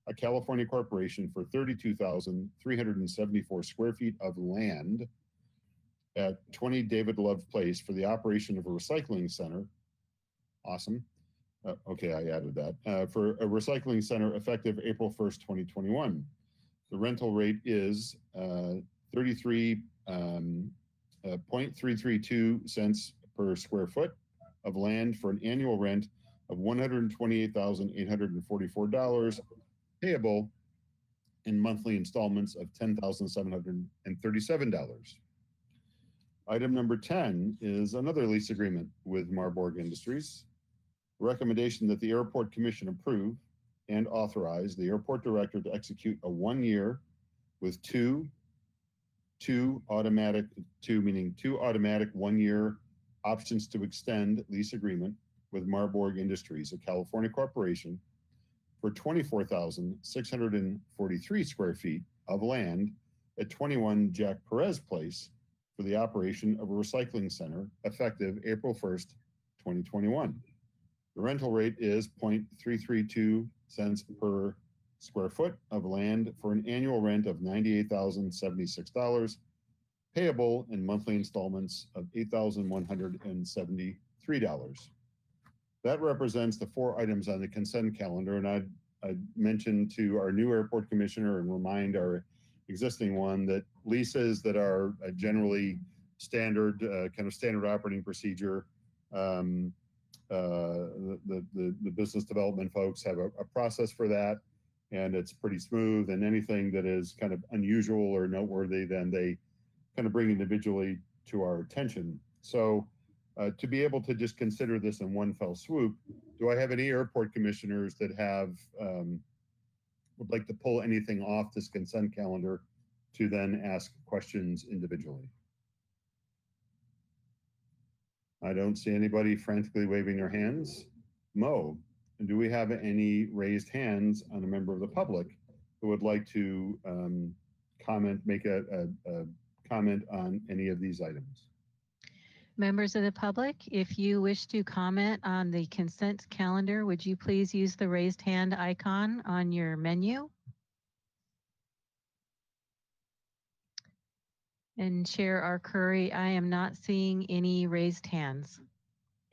a California corporation, for 32,374 square feet of land at 20 David Love Place for the operation of a recycling center. Awesome. Okay, I added that. For a recycling center effective April 1st, 2021. The rental rate is 33.332 cents per square foot of land for an annual rent of $128,844, payable in monthly installments of $10,737. Item number 10 is another lease agreement with Marburg Industries. Recommendation that the Airport Commission approve and authorize the airport director to execute a 1-year with two automatic 1-year options to extend lease agreement with Marburg Industries, a California corporation, for 24,643 square feet of land at 21 Jack Perez Place for the operation of a recycling center effective April 1st, 2021. The rental rate is 0.332 cents per square foot of land for an annual rent of $98,076, payable in monthly installments of $8,173. That represents the 4 items on the consent calendar, and I'd mention to our new airport commissioner and remind our existing one that leases that are generally standard, kind of standard operating procedure. The business development folks have a process for that, and it's pretty smooth, and anything that is kind of unusual or noteworthy, then they kind of bring individually to our attention. So to be able to just consider this in one fell swoop, do I have any airport commissioners that have would like to pull anything off this consent calendar to then ask questions individually? I don't see anybody frantically waving their hands. Mo, do we have any raised hands on a member of the public who would like to make a comment on any of these items? Members of the public, if you wish to comment on the consent calendar, would you please use the raised hand icon on your menu? And Chair Arcuri, I am not seeing any raised hands.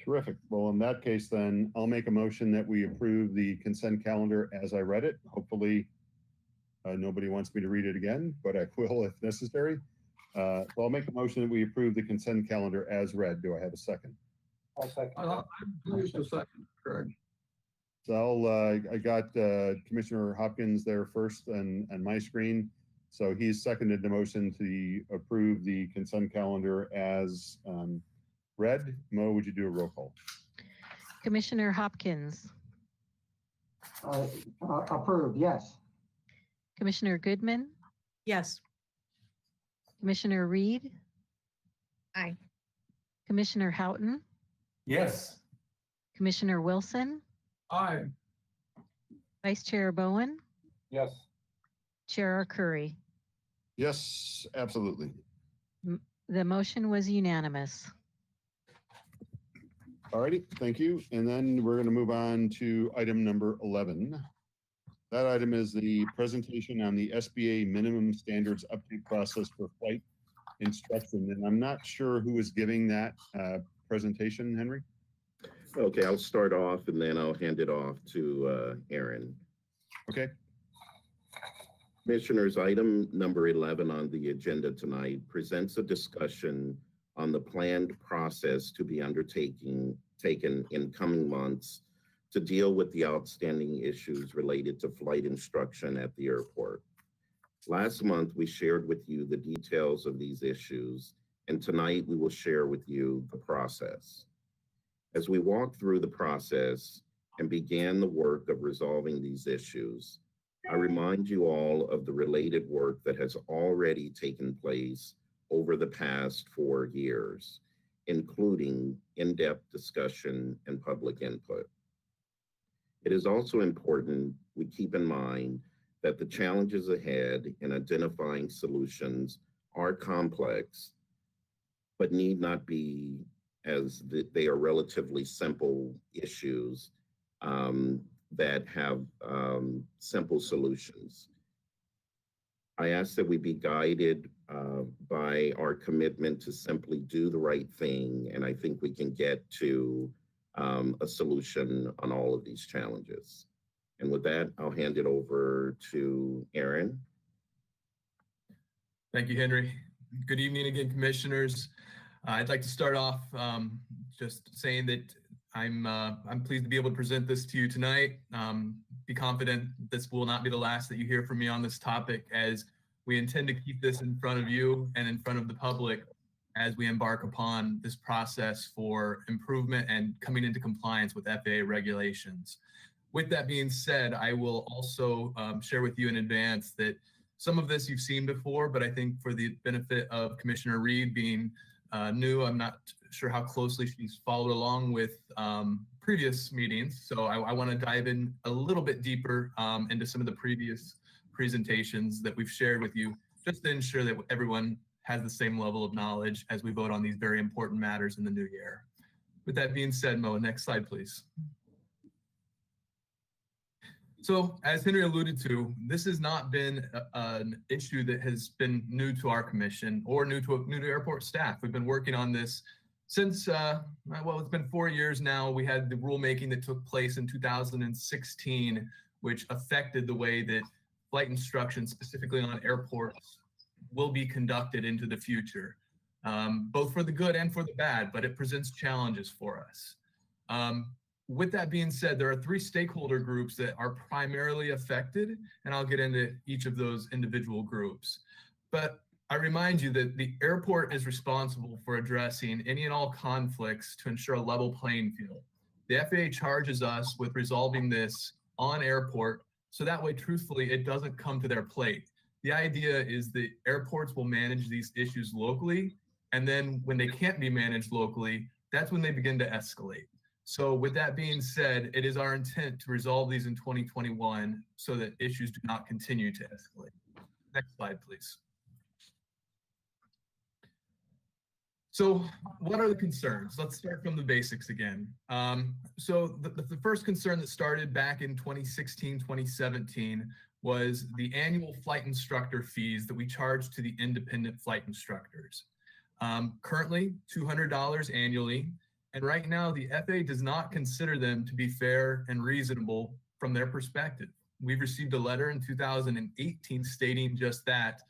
Terrific. Well, in that case, then I'll make a motion that we approve the consent calendar as I read it. Hopefully, nobody wants me to read it again, but I will if necessary. So I'll make a motion that we approve the consent calendar as read. Do I have a second? I'll second. I'm pleased to second, Craig. So I got Commissioner Hopkins there first on my screen. So he's seconded the motion to approve the consent calendar as read. Mo, would you do a roll call? Commissioner Hopkins, Approved, yes. Commissioner Goodman, Yes. Commissioner Reed, Aye. Commissioner Houghton, Yes. Commissioner Wilson, Aye. Vice Chair Bowen, Yes. Chair Arcuri. Yes, absolutely. The motion was unanimous. All righty, thank you. And then we're going to move on to item number 11. That item is the presentation on the SBA minimum standards update process for flight instruction. And I'm not sure who is giving that presentation, Henry. Okay, I'll start off and then I'll hand it off to Aaron. Okay. Commissioners, item number 11 on the agenda tonight presents a discussion on the planned process to be taken in coming months to deal with the outstanding issues related to flight instruction at the airport. Last month, we shared with you the details of these issues, and tonight we will share with you the process. As we walk through the process and began the work of resolving these issues, I remind you all of the related work that has already taken place over the past 4 years, including in-depth discussion and public input. It is also important we keep in mind that the challenges ahead in identifying solutions are complex, but need not be, as they are relatively simple issues that have simple solutions. I ask that we be guided by our commitment to simply do the right thing, and I think we can get to a solution on all of these challenges. And with that, I'll hand it over to Aaron. Thank you, Henry. Good evening again, commissioners. I'd like to start off just saying that I'm pleased to be able to present this to you tonight. Be confident this will not be the last that you hear from me on this topic, as we intend to keep this in front of you and in front of the public as we embark upon this process for improvement and coming into compliance with FAA regulations. With that being said, I will also share with you in advance that some of this you've seen before, but I think for the benefit of Commissioner Reed being new, I'm not sure how closely she's followed along with previous meetings. So I want to dive in a little bit deeper into some of the previous presentations that we've shared with you, just to ensure that everyone has the same level of knowledge as we vote on these very important matters in the new year. With that being said, Mo, next slide, please. So as Henry alluded to, this has not been an issue that has been new to our commission or new to airport staff. We've been working on this since, well, it's been 4 years now. We had the rulemaking that took place in 2016, which affected the way that flight instruction, specifically on airports, will be conducted into the future, both for the good and for the bad, but it presents challenges for us. With that being said, there are 3 stakeholder groups that are primarily affected, and I'll get into each of those individual groups. But I remind you that the airport is responsible for addressing any and all conflicts to ensure a level playing field. The FAA charges us with resolving this on airport, so that way, truthfully, it doesn't come to their plate. The idea is that airports will manage these issues locally, and then when they can't be managed locally, that's when they begin to escalate. So with that being said, it is our intent to resolve these in 2021 so that issues do not continue to escalate. Next slide, please. So what are the concerns? Let's start from the basics again. So the first concern that started back in 2016, 2017 was the annual flight instructor fees that we charge to the independent flight instructors. Currently, $200 annually. And right now, the FAA does not consider them to be fair and reasonable from their perspective. We've received a letter in 2018 stating just that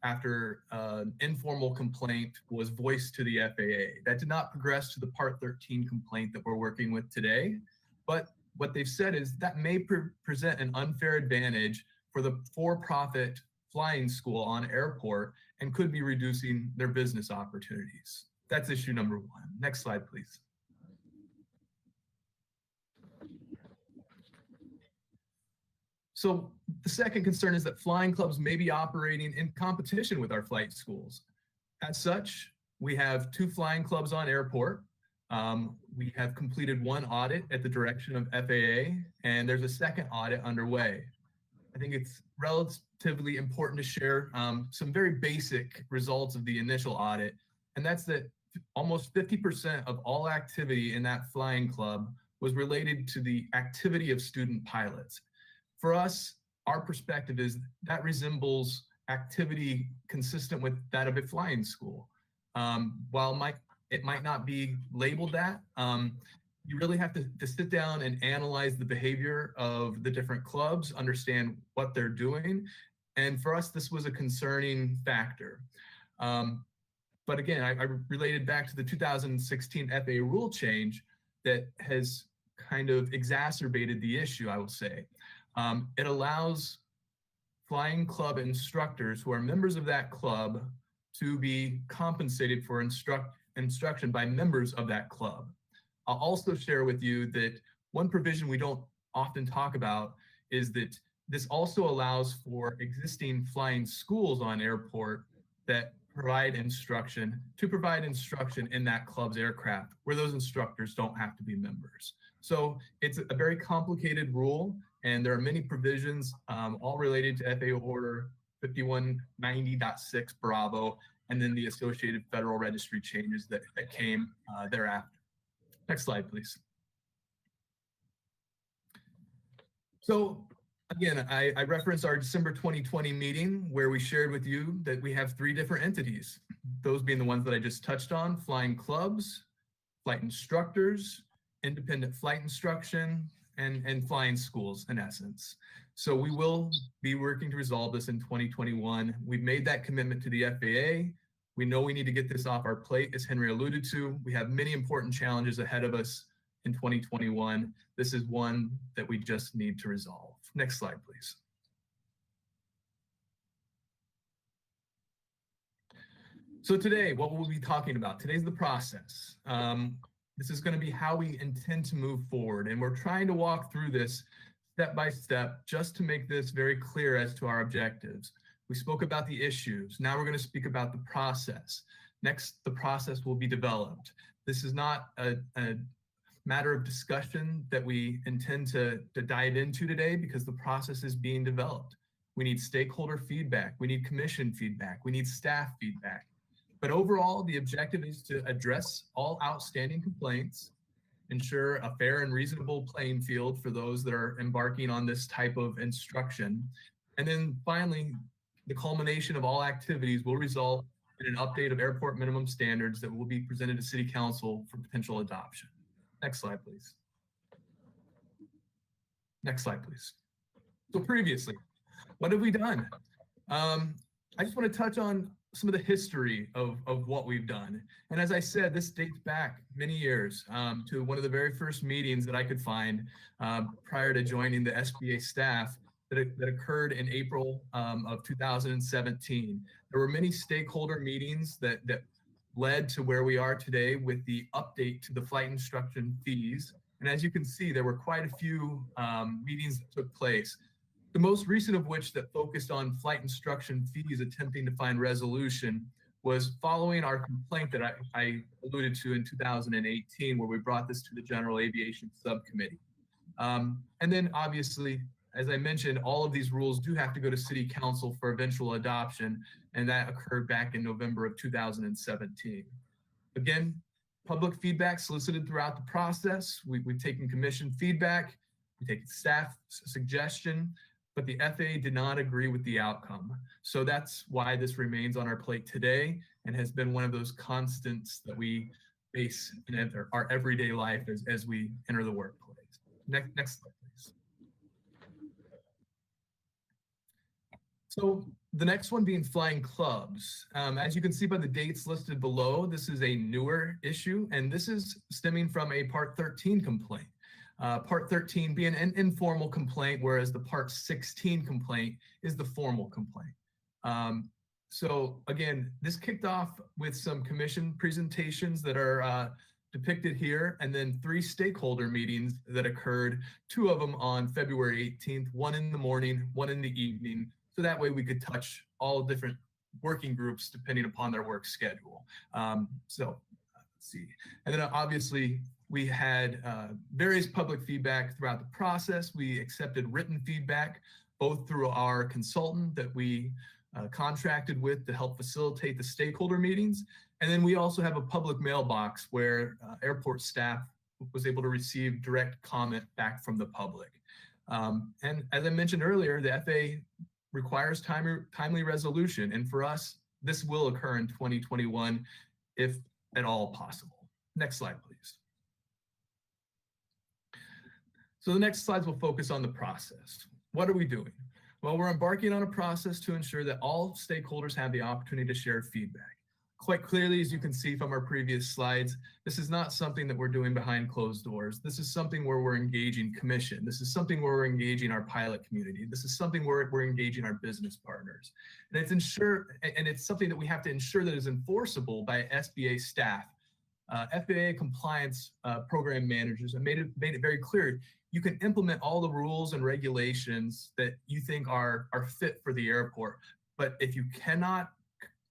after an informal complaint was voiced to the FAA. That did not progress to the Part 13 complaint that we're working with today. But what they've said is that may present an unfair advantage for the for-profit flying school on airport and could be reducing their business opportunities. That's issue number one. Next slide, please. So the second concern is that flying clubs may be operating in competition with our flight schools. As such, we have 2 flying clubs on airport. We have completed 1 audit at the direction of FAA, and there's a second audit underway. I think it's relatively important to share some very basic results of the initial audit, and that's that almost 50% of all activity in that flying club was related to the activity of student pilots. For us, our perspective is that resembles activity consistent with that of a flying school. While it might not be labeled that, you really have to sit down and analyze the behavior of the different clubs, understand what they're doing. And for us, this was a concerning factor. But again, I related back to the 2016 FAA rule change that has kind of exacerbated the issue, I will say. It allows flying club instructors who are members of that club to be compensated for instruction by members of that club. I'll also share with you that one provision we don't often talk about is that this also allows for existing flying schools on airport that provide instruction in that club's aircraft where those instructors don't have to be members. So it's a very complicated rule, and there are many provisions all related to FAA Order 5190.6 Bravo, and then the associated Federal Registry changes that came thereafter. Next slide, please. So again, I referenced our December 2020 meeting where we shared with you that we have 3 different entities, those being the ones that I just touched on: flying clubs, flight instructors, independent flight instruction, and flying schools in essence. So we will be working to resolve this in 2021. We've made that commitment to the FAA. We know we need to get this off our plate, as Henry alluded to. We have many important challenges ahead of us in 2021. This is one that we just need to resolve. Next slide, please. So today, what will we be talking about? Today's the process. This is going to be how we intend to move forward. And we're trying to walk through this step by step just to make this very clear as to our objectives. We spoke about the issues. Now we're going to speak about the process. Next, the process will be developed. This is not a matter of discussion that we intend to dive into today because the process is being developed. We need stakeholder feedback. We need commission feedback. We need staff feedback. But overall, the objective is to address all outstanding complaints, ensure a fair and reasonable playing field for those that are embarking on this type of instruction. And then finally, the culmination of all activities will result in an update of airport minimum standards that will be presented to City Council for potential adoption. Next slide, please. Next slide, please. So previously, what have we done? I just want to touch on some of the history of what we've done. And as I said, this dates back many years to one of the very first meetings that I could find prior to joining the SBA staff. that occurred in April of 2017. There were many stakeholder meetings that led to where we are today with the update to the flight instruction fees. And as you can see, there were quite a few meetings that took place. The most recent of which that focused on flight instruction fees attempting to find resolution was following our complaint that I alluded to in 2018, where we brought this to the General Aviation Subcommittee. And then obviously, as I mentioned, all of these rules do have to go to City Council for eventual adoption, and that occurred back in November of 2017. Again, public feedback solicited throughout the process. We've taken commission feedback, we've taken staff suggestion, but the FAA did not agree with the outcome. So that's why this remains on our plate today and has been one of those constants that we face in our everyday life as we enter the workplace. Next slide, please. So the next one being flying clubs. As you can see by the dates listed below, this is a newer issue, and this is stemming from a Part 13 complaint. Part 13 being an informal complaint, whereas the Part 16 complaint is the formal complaint. So again, this kicked off with some commission presentations that are depicted here, and then 3 stakeholder meetings that occurred, 2 of them on February 18th, 1 in the morning, 1 in the evening. So that way we could touch all different working groups depending upon their work schedule. So let's see. And then obviously we had various public feedback throughout the process. We accepted written feedback, both through our consultant that we contracted with to help facilitate the stakeholder meetings. And then we also have a public mailbox where airport staff was able to receive direct comment back from the public. And as I mentioned earlier, the FAA requires timely resolution. And for us, this will occur in 2021, if at all possible. Next slide, please. So the next slides will focus on the process. What are we doing? Well, we're embarking on a process to ensure that all stakeholders have the opportunity to share feedback. Quite clearly, as you can see from our previous slides, this is not something that we're doing behind closed doors. This is something where we're engaging commission. This is something where we're engaging our pilot community. This is something where we're engaging our business partners. And it's something that we have to ensure that is enforceable by SBA staff. FAA compliance program managers have made it very clear you can implement all the rules and regulations that you think are fit for the airport. But if you cannot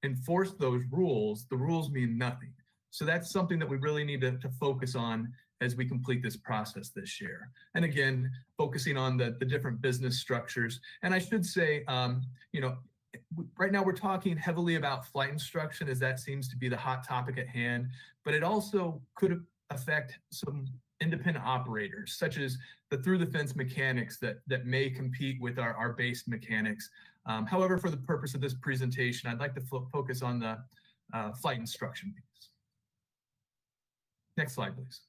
enforce those rules, the rules mean nothing. So that's something that we really need to focus on as we complete this process this year. And again, focusing on the different business structures. And I should say, right now we're talking heavily about flight instruction, as that seems to be the hot topic at hand, but it also could affect some independent operators, such as the through the fence mechanics that may compete with our base mechanics. However, for the purpose of this presentation, I'd like to focus on the flight instruction piece. Next slide, please.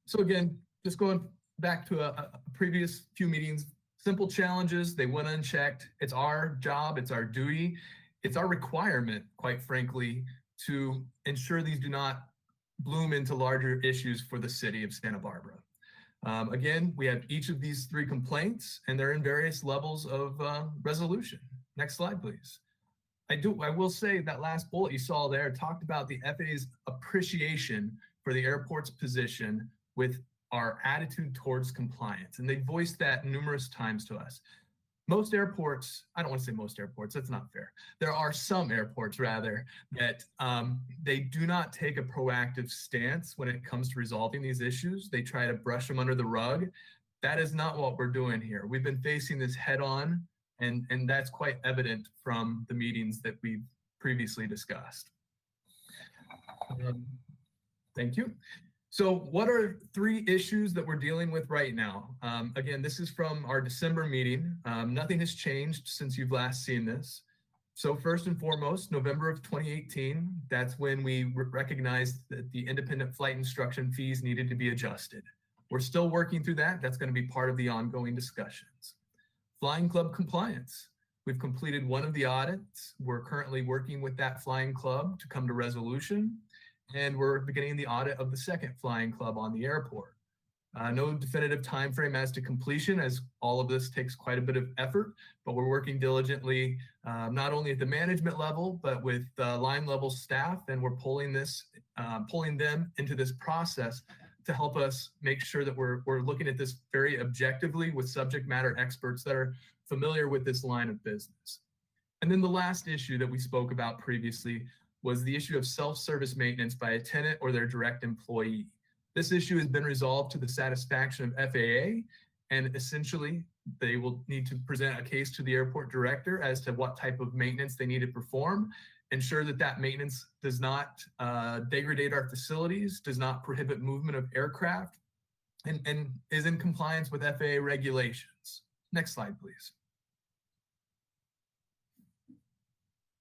So again, just going back to a previous few meetings, simple challenges, they went unchecked. It's our job, it's our duty, it's our requirement, quite frankly, to ensure these do not bloom into larger issues for the city of Santa Barbara. Again, we have each of these 3 complaints, and they're in various levels of resolution. Next slide, please. I will say that last bullet you saw there talked about the FAA's appreciation for the airport's position with our attitude towards compliance, and they voiced that numerous times to us. Most airports, I don't want to say most airports, that's not fair. There are some airports, rather, that they do not take a proactive stance when it comes to resolving these issues. They try to brush them under the rug. That is not what we're doing here. We've been facing this head on, and that's quite evident from the meetings that we've previously discussed. Thank you. So what are 3 issues that we're dealing with right now? Again, this is from our December meeting. Nothing has changed since you've last seen this. So first and foremost, November of 2018, that's when we recognized that the independent flight instruction fees needed to be adjusted. We're still working through that. That's going to be part of the ongoing discussions. Flying club compliance. We've completed one of the audits. We're currently working with that flying club to come to resolution. And we're beginning the audit of the second flying club on the airport. No definitive time frame as to completion, as all of this takes quite a bit of effort, but we're working diligently, not only at the management level, but with line level staff, and we're pulling them into this process to help us make sure that we're looking at this very objectively with subject matter experts that are familiar with this line of business. And then the last issue that we spoke about previously was the issue of self-service maintenance by a tenant or their direct employee. This issue has been resolved to the satisfaction of FAA, and essentially they will need to present a case to the airport director as to what type of maintenance they need to perform, ensure that that maintenance does not degrade our facilities, does not prohibit movement of aircraft, and is in compliance with FAA regulations. Next slide, please.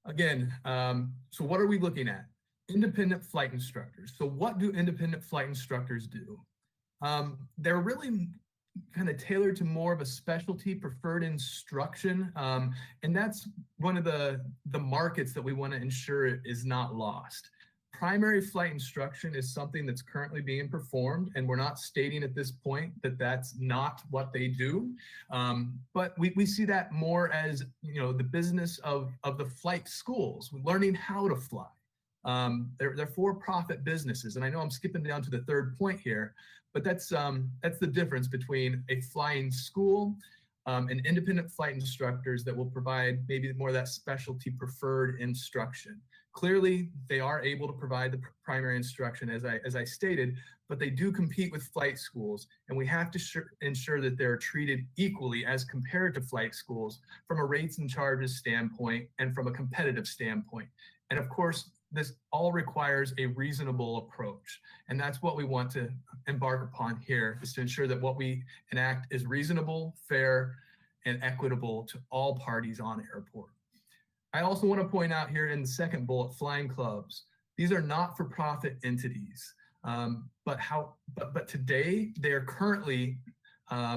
Again, so what are we looking at? Independent flight instructors. So what do independent flight instructors do? They're really kind of tailored to more of a specialty preferred instruction. And that's one of the markets that we want to ensure is not lost. Primary flight instruction is something that's currently being performed, and we're not stating at this point that that's not what they do. But we see that more as, you know, the business of the flight schools, learning how to fly. They're for-profit businesses, and I know I'm skipping down to the third point here, but that's the difference between a flying school and independent flight instructors that will provide maybe more of that specialty preferred instruction. Clearly, they are able to provide the primary instruction, as I stated, but they do compete with flight schools, and we have to ensure that they're treated equally as compared to flight schools from a rates and charges standpoint and from a competitive standpoint. And of course, this all requires a reasonable approach. And that's what we want to embark upon here, is to ensure that what we enact is reasonable, fair, and equitable to all parties on airport. I also want to point out here in the second bullet, flying clubs. These are not-for-profit entities, but today they are currently, I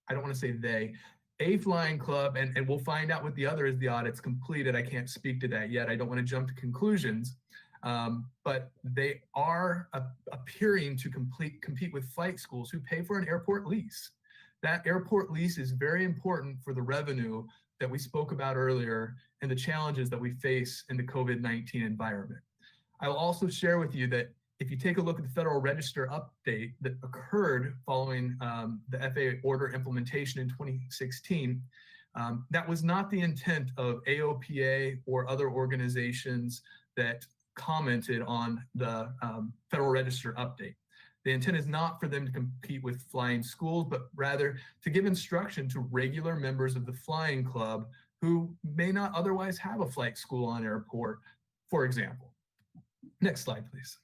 don't want to say they, a flying club, and we'll find out what the other is the audit's completed. I can't speak to that yet. I don't want to jump to conclusions, but they are appearing to compete with flight schools who pay for an airport lease. That airport lease is very important for the revenue that we spoke about earlier and the challenges that we face in the COVID-19 environment. I will also share with you that if you take a look at the Federal Register update that occurred following the FAA order implementation in 2016, that was not the intent of AOPA or other organizations that commented on the Federal Register update. The intent is not for them to compete with flying schools, but rather to give instruction to regular members of the flying club who may not otherwise have a flight school on airport, for example. Next slide, please.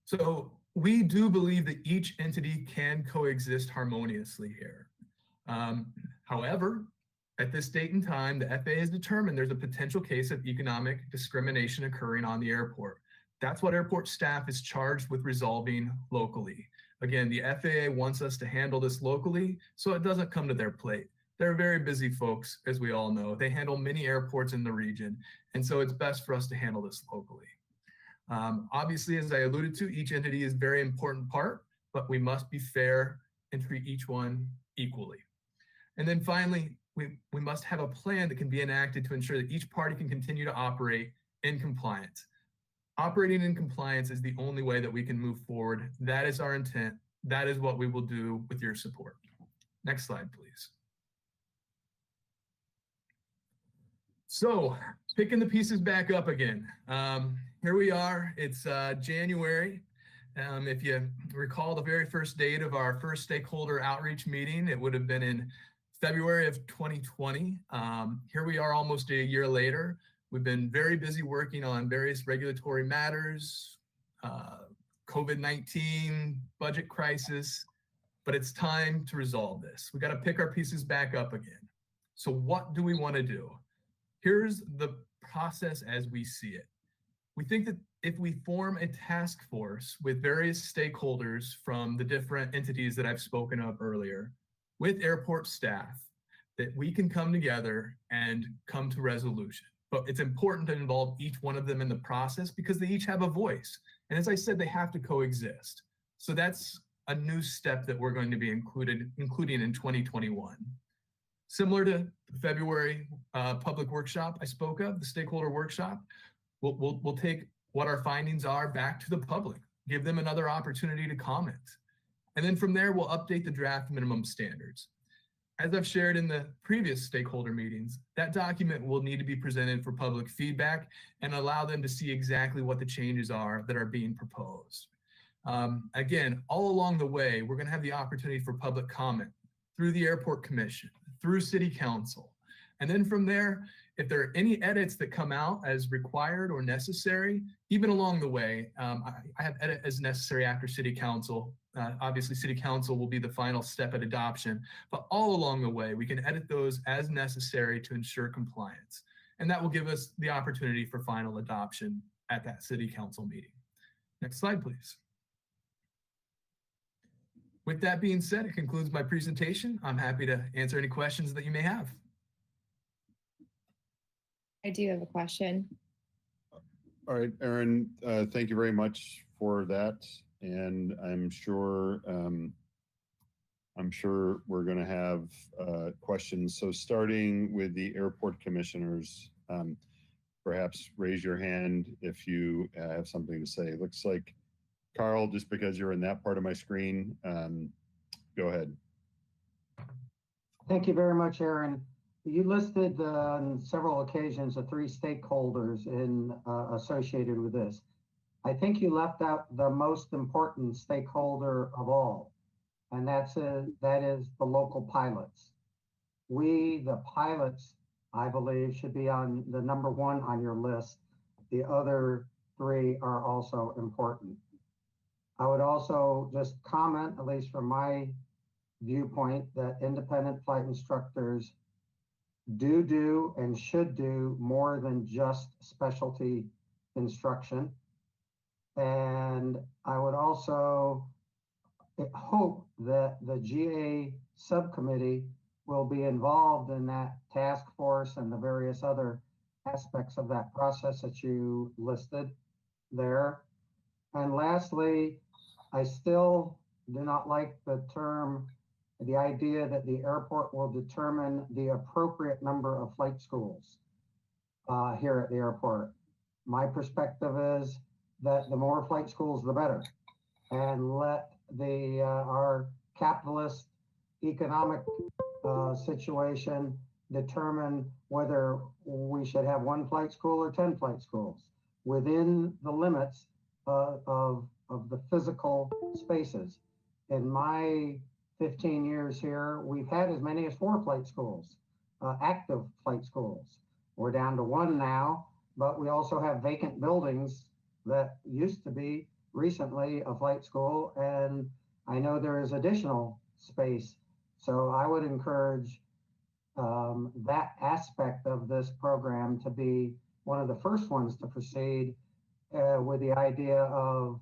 So we do believe that each entity can coexist harmoniously here. However, at this date and time, the FAA has determined there's a potential case of economic discrimination occurring on the airport. That's what airport staff is charged with resolving locally. Again, the FAA wants us to handle this locally so it doesn't come to their plate. They're very busy folks, as we all know. They handle many airports in the region, and so it's best for us to handle this locally. Obviously, as I alluded to, each entity is a very important part, but we must be fair and treat each one equally. And then finally, we must have a plan that can be enacted to ensure that each party can continue to operate in compliance. Operating in compliance is the only way that we can move forward. That is our intent. That is what we will do with your support. Next slide, please. So, picking the pieces back up again. Here we are. It's January. If you recall the very first date of our first stakeholder outreach meeting, it would have been in February of 2020. Here we are almost a year later. We've been very busy working on various regulatory matters, COVID-19, budget crisis, but it's time to resolve this. We got to pick our pieces back up again. So what do we want to do? Here's the process as we see it. We think that if we form a task force with various stakeholders from the different entities that I've spoken of earlier, with airport staff, that we can come together and come to resolution. But it's important to involve each one of them in the process because they each have a voice And as I said, they have to coexist. So that's a new step that we're going to be including in 2021. Similar to the February public workshop I spoke of, the stakeholder workshop, we'll take what our findings are back to the public, give them another opportunity to comment. And then from there, we'll update the draft minimum standards. As I've shared in the previous stakeholder meetings, that document will need to be presented for public feedback and allow them to see exactly what the changes are that are being proposed. Again, all along the way, we're going to have the opportunity for public comment through the Airport Commission, through City Council. And then from there, if there are any edits that come out as required or necessary, even along the way, I have edit as necessary after City Council. Obviously, City Council will be the final step at adoption, but all along the way, we can edit those as necessary to ensure compliance. And that will give us the opportunity for final adoption at that City Council meeting. Next slide, please. With that being said, it concludes my presentation. I'm happy to answer any questions that you may have. I do have a question. All right, Aaron, thank you very much for that. And I'm sure we're going to have questions. So starting with the airport commissioners, perhaps raise your hand if you have something to say. Looks like Carl, just because you're in that part of my screen, go ahead. Thank you very much, Aaron. You listed on several occasions the 3 stakeholders associated with this. I think you left out the most important stakeholder of all, and that is the local pilots. We, the pilots, I believe, should be on the #1 on your list. The other 3 are also important. I would also just comment, at least from my viewpoint, that independent flight instructors do and should do more than just specialty instruction. And I would also hope that the GA subcommittee will be involved in that task force and the various other aspects of that process that you listed there. And lastly, I still do not like the idea that the airport will determine the appropriate number of flight schools here at the airport. My perspective is that the more flight schools, the better. And let our capitalist economic situation determine whether we should have 1 flight school or 10 flight schools within the limits of the physical spaces. In my 15 years here, we've had as many as 4 flight schools, active flight schools. We're down to 1 now, but we also have vacant buildings that used to be recently a flight school, and I know there is additional space. So I would encourage that aspect of this program to be one of the first ones to proceed with the idea of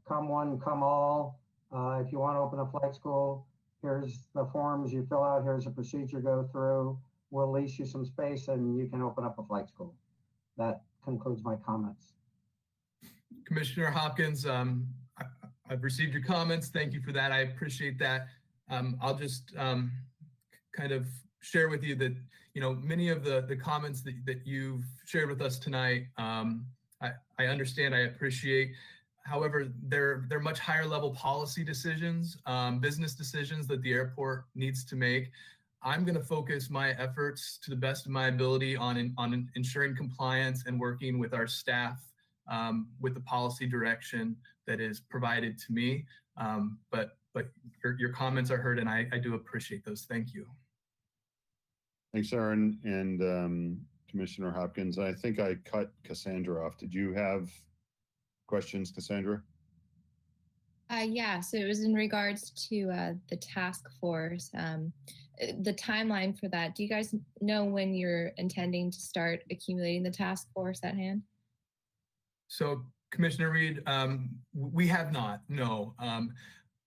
come one, come all. If you want to open a flight school, here's the forms you fill out, here's a procedure go through. We'll lease you some space and you can open up a flight school. That concludes my comments. Commissioner Hopkins, I've received your comments. Thank you for that. I appreciate that. I'll just kind of share with you that, many of the comments that you've shared with us tonight, I understand, I appreciate. However, they're much higher level policy decisions, business decisions that the airport needs to make. I'm going to focus my efforts to the best of my ability on ensuring compliance and working with our staff with the policy direction that is provided to me. But your comments are heard, and I do appreciate those. Thank you. Thanks, Aaron and Commissioner Hopkins. I think I cut Cassandra off. Did you have questions, Cassandra? Yeah, so it was in regards to the task force, the timeline for that. Do you guys know when you're intending to start accumulating the task force at hand? So, Commissioner Reed, we have not, no.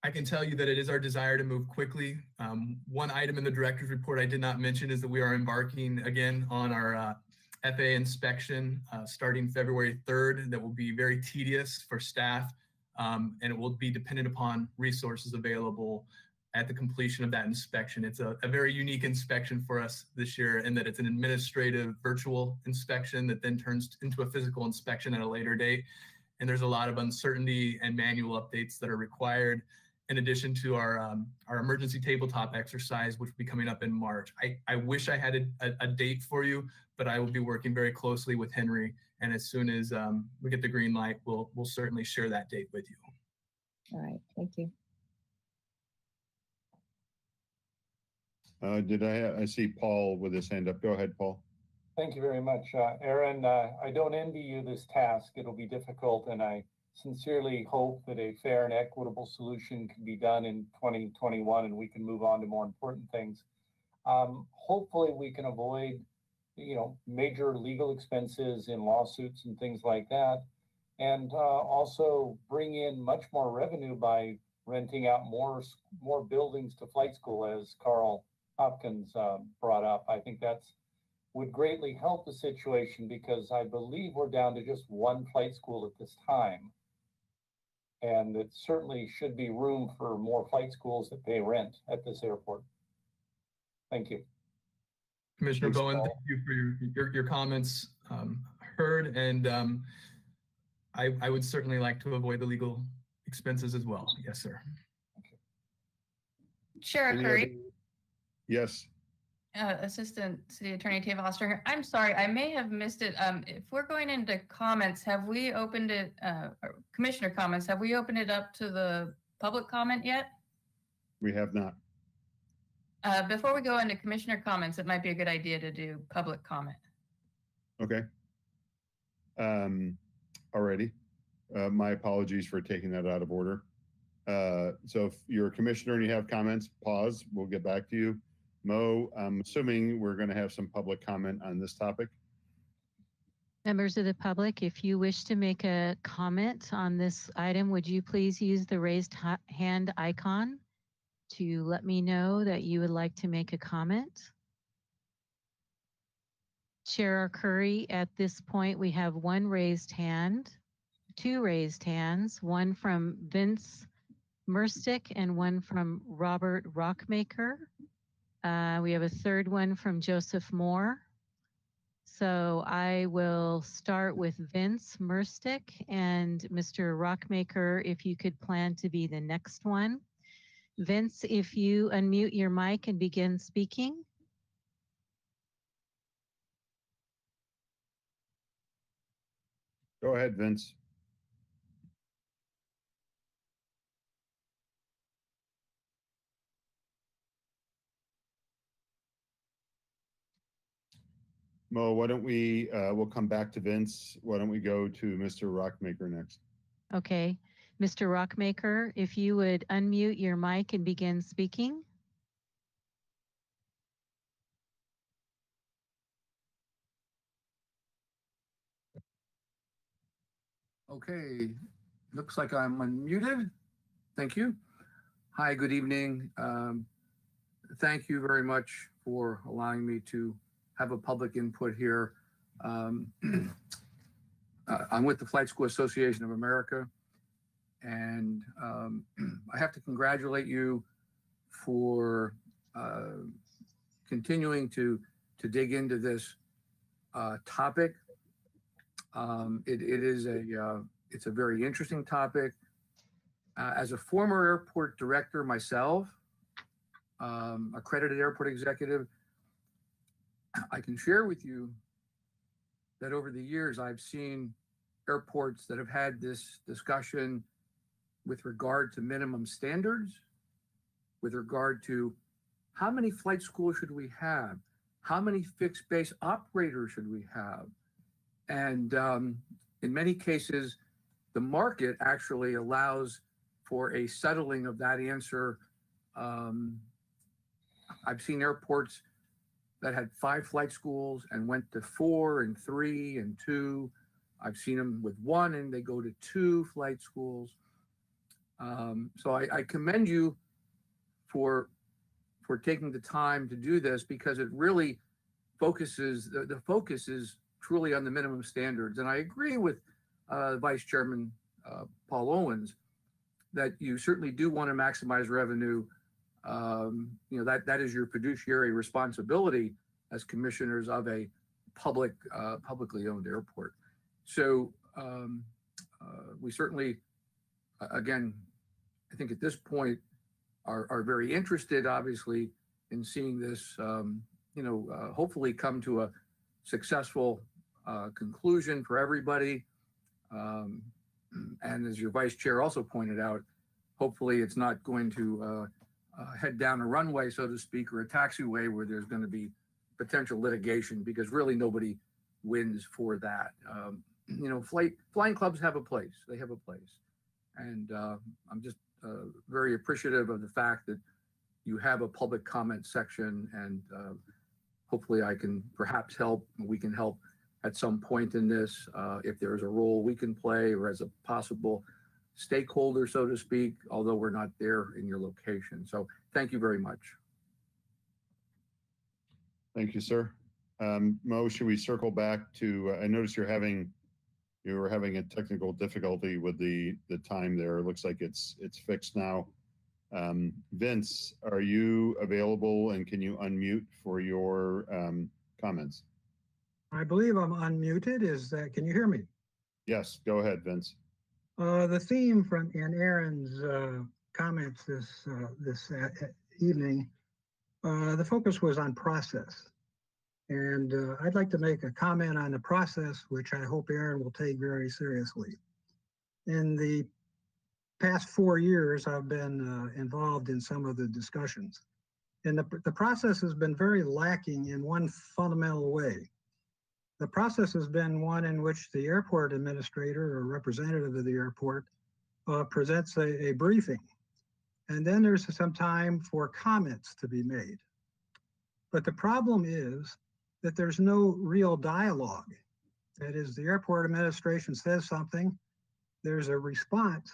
I can tell you that it is our desire to move quickly. One item in the director's report I did not mention is that we are embarking again on our FAA inspection starting February 3rd that will be very tedious for staff, and it will be dependent upon resources available at the completion of that inspection. It's a very unique inspection for us this year in that it's an administrative virtual inspection that then turns into a physical inspection at a later date. And there's a lot of uncertainty and manual updates that are required, in addition to our emergency tabletop exercise, which will be coming up in March. I wish I had a date for you, but I will be working very closely with Henry. And as soon as we get the green light, we'll certainly share that date with you. All right, thank you. I see Paul with his hand up. Go ahead, Paul. Thank you very much. Aaron, I don't envy you this task. It'll be difficult, and I sincerely hope that a fair and equitable solution can be done in 2021 and we can move on to more important things. Hopefully we can avoid, major legal expenses in lawsuits and things like that, and also bring in much more revenue by renting out more buildings to flight school, as Carl Hopkins brought up. I think would greatly help the situation because I believe we're down to just one flight school at this time. And it certainly should be room for more flight schools that they rent at this airport. Thank you. Commissioner Thanks, Bowen, Paul. thank you for your comments heard, and I would certainly like to avoid the legal expenses as well. Yes, sir. Chair Any Curry. other- Yes. Assistant City Attorney Tava Oster. I'm sorry, I may have missed it. If we're going into comments, have we opened it, or Commissioner comments, have we opened it up to the public comment yet? We have not. Before we go into Commissioner comments, it might be a good idea to do public comment. Okay. Alrighty. My apologies for taking that out of order. So if you're a commissioner and you have comments, pause. We'll get back to you. Mo, I'm assuming we're going to have some public comment on this topic. Members of the public, if you wish to make a comment on this item, would you please use the raised hand icon to let me know that you would like to make a comment? Chair Curry, at this point, we have one raised hand, two raised hands, one from Vince Merstick and one from Robert Rockmaker. We have a third one from Joseph Moore. So I will start with Vince Merstick and Mr. Rockmaker, if you could plan to be the next one. Vince, if you unmute your mic and begin speaking. Go ahead, Vince. Mo, why don't we'll come back to Vince. Why don't we go to Mr. Rockmaker next? Okay. Mr. Rockmaker, if you would unmute your mic and begin speaking. Okay, looks like I'm unmuted. Thank you. Hi, good evening. Thank you very much for allowing me to have a public input here. I'm with the Flight School Association of America, and I have to congratulate you for continuing to dig into this topic. It's a very interesting topic. As a former airport director myself, accredited airport executive, I can share with you that over the years, I've seen airports that have had this discussion with regard to minimum standards, with regard to how many flight schools should we have? How many fixed base operators should we have? And in many cases, the market actually allows for a settling of that answer. I've seen airports that had 5 flight schools and went to 4 and 3 and 2. I've seen them with 1 and they go to 2 flight schools. So I commend you for taking the time to do this, because it really focuses, the focus is truly on the minimum standards. And I agree with Vice Chairman Paul Owens that you certainly do want to maximize revenue. That is your fiduciary responsibility as commissioners of a publicly owned airport. So we certainly, again, I think at this point are very interested, obviously, in seeing this, hopefully come to a successful conclusion for everybody. And as your vice chair also pointed out, hopefully it's not going to head down a runway, so to speak, or a taxiway where there's going to be potential litigation, because really nobody wins for that. Flying clubs have a place. They have a place. And I'm just very appreciative of the fact that you have a public comment section, and hopefully I can perhaps help, we can help at some point in this, if there's a role we can play or as a possible stakeholder, so to speak, although we're not there in your location. So thank you very much. Thank you, sir. Mo, should we circle back to, I noticed you were having a technical difficulty with the time there. It looks like it's fixed now. Vince, are you available, and can you unmute for your comments? I believe I'm unmuted. Can you hear me? Yes, go ahead, Vince. The theme in Aaron's comments this evening, the focus was on process. And I'd like to make a comment on the process, which I hope Aaron will take very seriously. In the past 4 years, I've been involved in some of the discussions. And the process has been very lacking in one fundamental way. The process has been one in which the airport administrator or representative of the airport presents a briefing. And then there's some time for comments to be made. But the problem is that there's no real dialogue. That is, the airport administration says something, there's a response,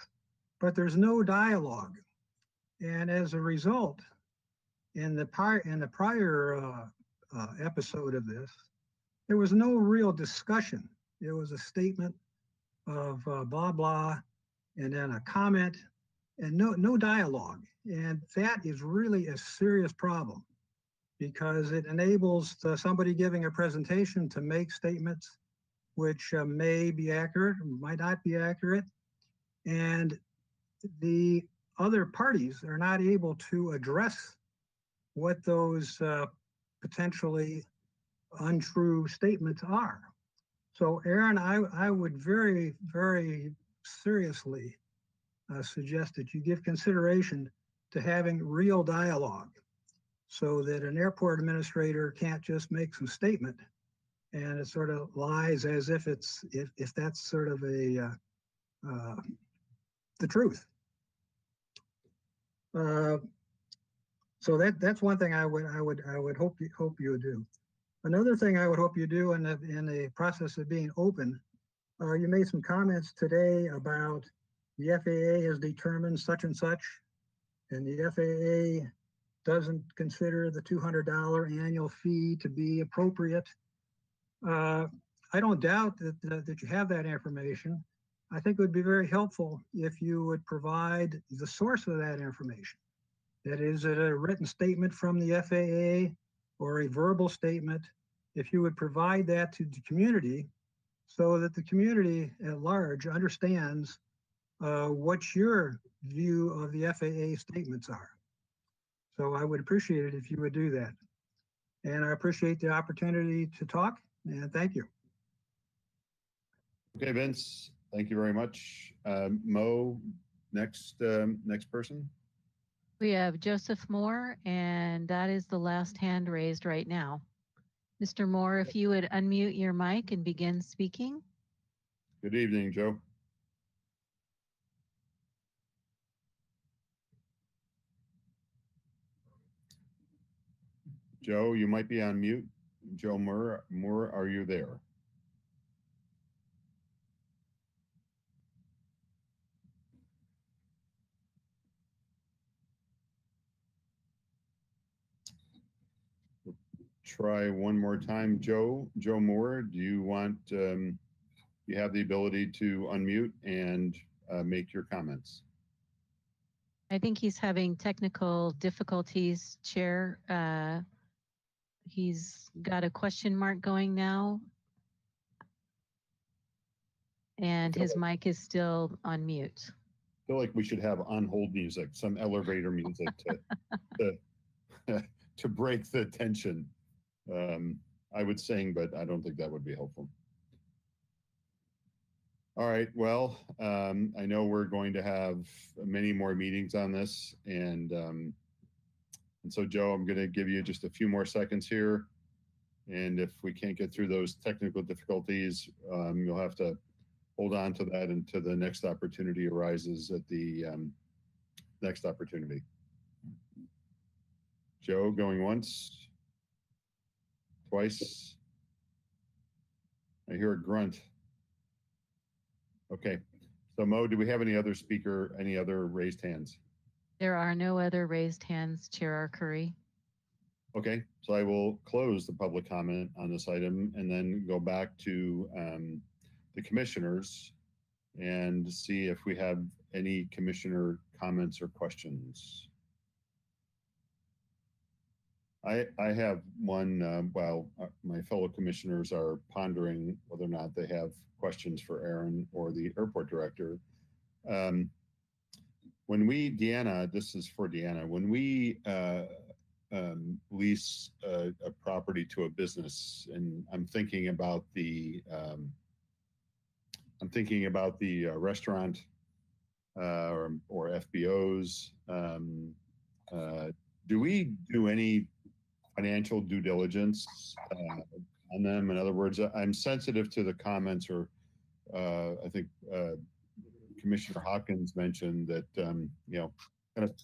but there's no dialogue. And as a result, in the prior episode of this, there was no real discussion. It was a statement of blah, blah, and then a comment, and no dialogue. And that is really a serious problem, because it enables somebody giving a presentation to make statements which may be accurate, might not be accurate, and the other parties are not able to address what those potentially untrue statements are. So Aaron, I would very, very seriously suggest that you give consideration to having real dialogue, so that an airport administrator can't just make some statement and it sort of lies as if that's sort of the truth. So that's one thing I would hope you would do. Another thing I would hope you do in the process of being open, you made some comments today about the FAA has determined such and such, and the FAA doesn't consider the $200 annual fee to be appropriate. I don't doubt that you have that information. I think it would be very helpful if you would provide the source of that information. That is, it a written statement from the FAA or a verbal statement? If you would provide that to the community, so that the community at large understands what your view of the FAA statements are. So I would appreciate it if you would do that. And I appreciate the opportunity to talk, and thank you. Okay, Vince, thank you very much. Mo, next person. We have Joseph Moore, and that is the last hand raised right now. Mr. Moore, if you would unmute your mic and begin speaking. Good evening, Joe. Joe, you might be on mute. Joe Moore, are you there? try one more time. Joe Moore, do you want, you have the ability to unmute and make your comments? I think he's having technical difficulties, Chair. He's got a question mark going now. And his mic is still on mute. I feel like we should have on hold music, some elevator music to break the tension. I would sing, but I don't think that would be helpful. All right, well, I know we're going to have many more meetings on this, and so Joe, I'm going to give you just a few more seconds here, and if we can't get through those technical difficulties, you'll have to hold on to that until the next opportunity arises at the next opportunity. Joe, going once, twice. I hear a grunt. Okay, so Mo, do we have any other speaker, any other raised hands? There are no other raised hands, Chair Arcuri. Okay, so I will close the public comment on this item and then go back to the commissioners and see if we have any commissioner comments or questions. I have one while my fellow commissioners are pondering whether or not they have questions for Aaron or the airport director. When we, Deanna, this is for Deanna, when we lease a property to a business, and I'm thinking about the restaurant or FBOs. Do we do any financial due diligence on them? In other words, I'm sensitive to the comments, or I think Commissioner Hawkins mentioned that you know, kind of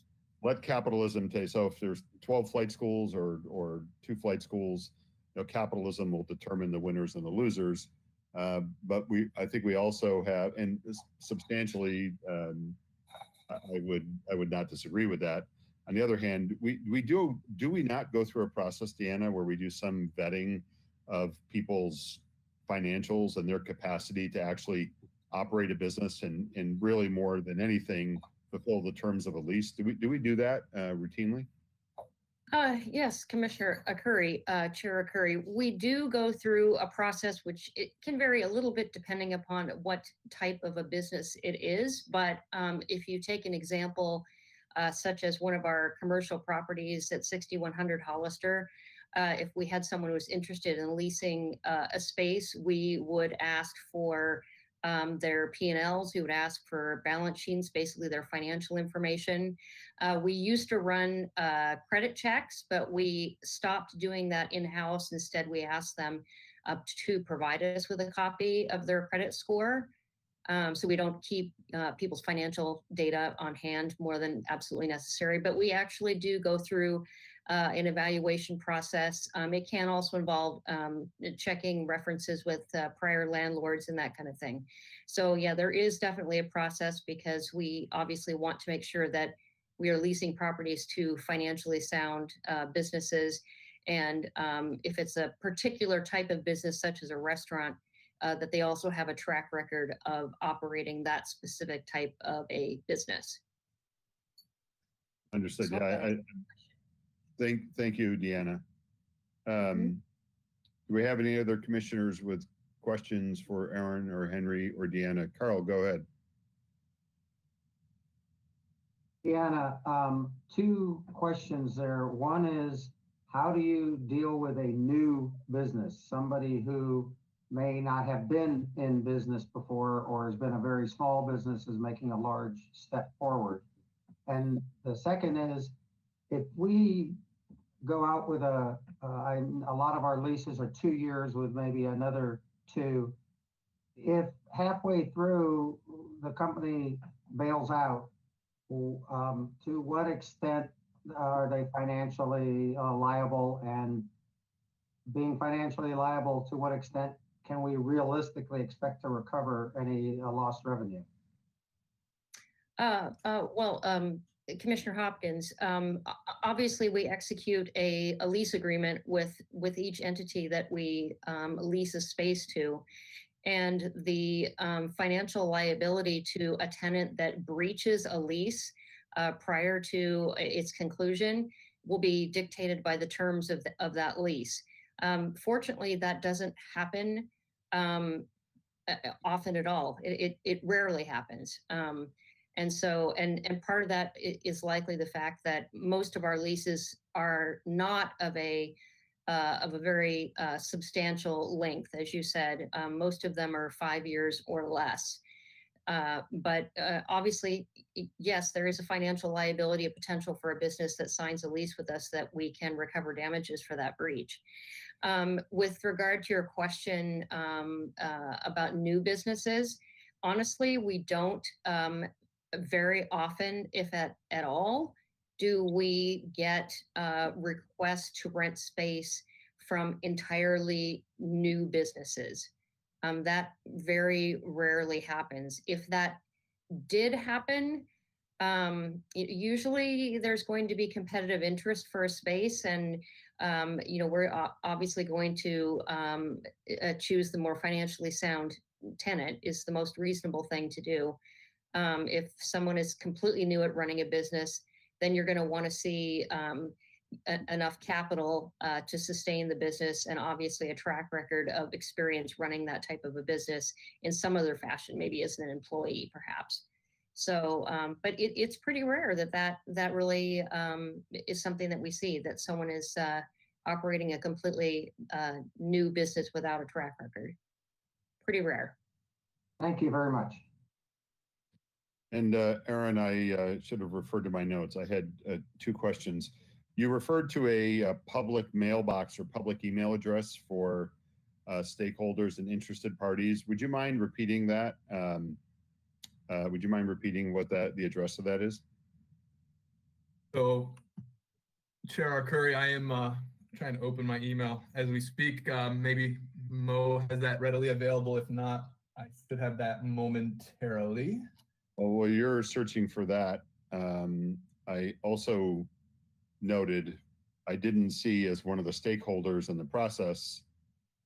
let capitalism take. So if there's 12 flight schools or 2 flight schools, you know, capitalism will determine the winners and the losers. But I think we also have, and substantially, I would not disagree with that. On the other hand, do we not go through a process, Deanna, where we do some vetting of people's financials and their capacity to actually operate a business and really more than anything fulfill the terms of a lease? Do we do that routinely? Yes, Commissioner Arcuri, Chair Arcuri, we do go through a process which it can vary a little bit depending upon what type of a business it is. But if you take an example, such as one of our commercial properties at 6100 Hollister, if we had someone who was interested in leasing a space, we would ask for their P&Ls, we would ask for balance sheets, basically their financial information. We used to run credit checks, but we stopped doing that in-house. Instead, we asked them to provide us with a copy of their credit score. So we don't keep people's financial data on hand more than absolutely necessary, but we actually do go through an evaluation process. It can also involve checking references with prior landlords and that kind of thing. So yeah, there is definitely a process because we obviously want to make sure that we are leasing properties to financially sound businesses. And if it's a particular type of business, such as a restaurant, that they also have a track record of operating that specific type of a business. Understood. Yeah, thank you, Deanna. Do we have any other commissioners with questions for Aaron or Henry or Deanna? Carl, go ahead. Deanna, 2 questions there. One is, how do you deal with a new business, somebody who may not have been in business before or has been a very small business is making a large step forward? And the second is, if we go out with a lot of our leases are 2 years with maybe another 2. If halfway through the company bails out, to what extent are they financially liable? And being financially liable, to what extent can we realistically expect to recover any lost revenue? Commissioner Hopkins, obviously we execute a lease agreement with each entity that we lease a space to. And the financial liability to a tenant that breaches a lease prior to its conclusion will be dictated by the terms of that lease. Fortunately, that doesn't happen often at all. It rarely happens. And so, and part of that is likely the fact that most of our leases are not of a very substantial length, as you said. Most of them are 5 years or less. But obviously, yes, there is a financial liability, a potential for a business that signs a lease with us that we can recover damages for that breach. With regard to your question about new businesses, honestly, we don't very often, if at all, do we get requests to rent space from entirely new businesses. That very rarely happens. If that did happen, usually there's going to be competitive interest for a space, and we're obviously going to choose the more financially sound tenant is the most reasonable thing to do. If someone is completely new at running a business, then you're going to want to see enough capital to sustain the business, and obviously a track record of experience running that type of a business in some other fashion, maybe as an employee, perhaps. So, but it's pretty rare that really is something that we see, that someone is operating a completely new business without a track record. Pretty rare. Thank you very much. And Aaron, I should have referred to my notes. I had 2 questions. You referred to a public mailbox or public email address for stakeholders and interested parties. Would you mind repeating that? Would you mind repeating what the address of that is? So, Chair Arcuri, I am trying to open my email as we speak. Maybe Mo has that readily available. If not, I should have that momentarily. Well, while you're searching for that, I also noted I didn't see as one of the stakeholders in the process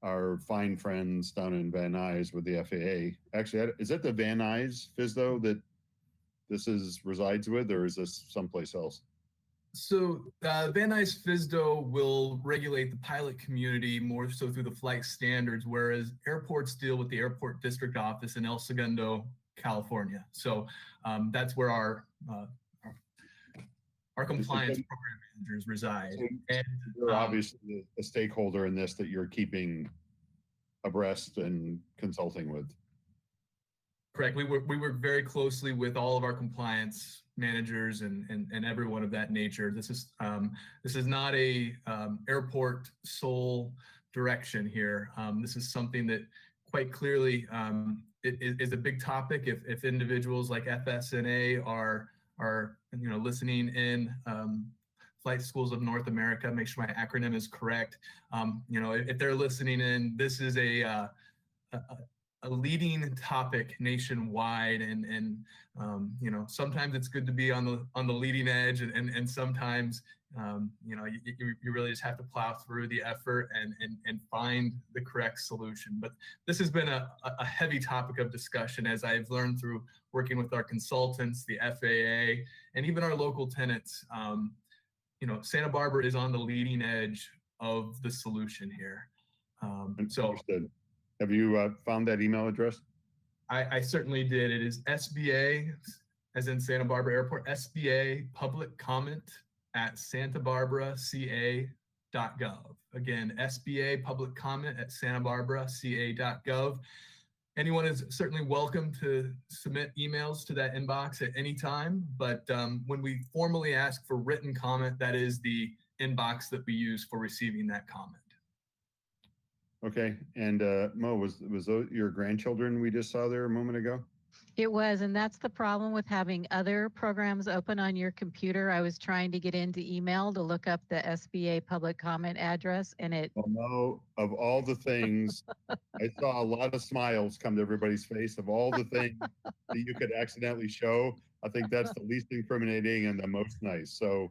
our fine friends down in Van Nuys with the FAA. Actually, is that the Van Nuys FSDO that this resides with, or is this someplace else? So Van Nuys FSDO will regulate the pilot community more so through the flight standards, whereas airports deal with the airport district office in El Segundo, California. So that's where our compliance program managers reside. And you're obviously a stakeholder in this that you're keeping abreast and consulting with. Correct. We work very closely with all of our compliance managers and everyone of that nature. This is not a airport sole direction here. This is something that quite clearly it is a big topic. If individuals like FSNA are listening in, Flight Schools of North America, make sure my acronym is correct. If they're listening in, this is a leading topic nationwide, and sometimes it's good to be on the leading edge, and sometimes you really just have to plow through the effort and find the correct solution. But this has been a heavy topic of discussion, as I've learned through working with our consultants, the FAA, and even our local tenants. Santa Barbara is on the leading edge of the solution here. So understood. Have you found that email address? I certainly did. It is SBA, as in Santa Barbara Airport, SBA public comment at santabarbaraca.gov. Again, SBA public comment at santabarbaraca.gov. Anyone is certainly welcome to submit emails to that inbox at any time, but when we formally ask for written comment, that is the inbox that we use for receiving that comment. Okay, and Mo, was those your grandchildren we just saw there a moment ago? It was, and that's the problem with having other programs open on your computer. I was trying to get into email to look up the SBA public comment address, and it... Well, Mo, of all the things, I saw a lot of smiles come to everybody's face. Of all the things that you could accidentally show, I think that's the least incriminating and the most nice. So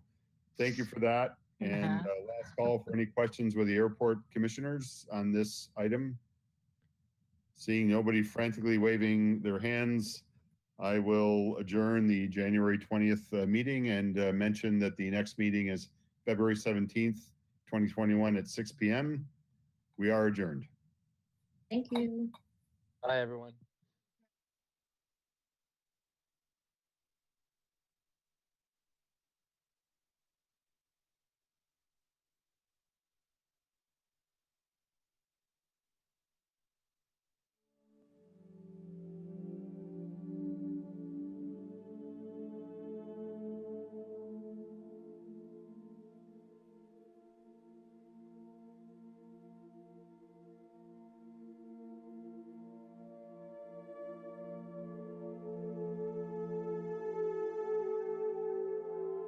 thank you for that. And last call for any questions with the airport commissioners on this item. Seeing nobody frantically waving their hands, I will adjourn the January 20th meeting and mention that the next meeting is February 17th, 2021 at 6 p.m. We are adjourned. Thank you. Bye, everyone.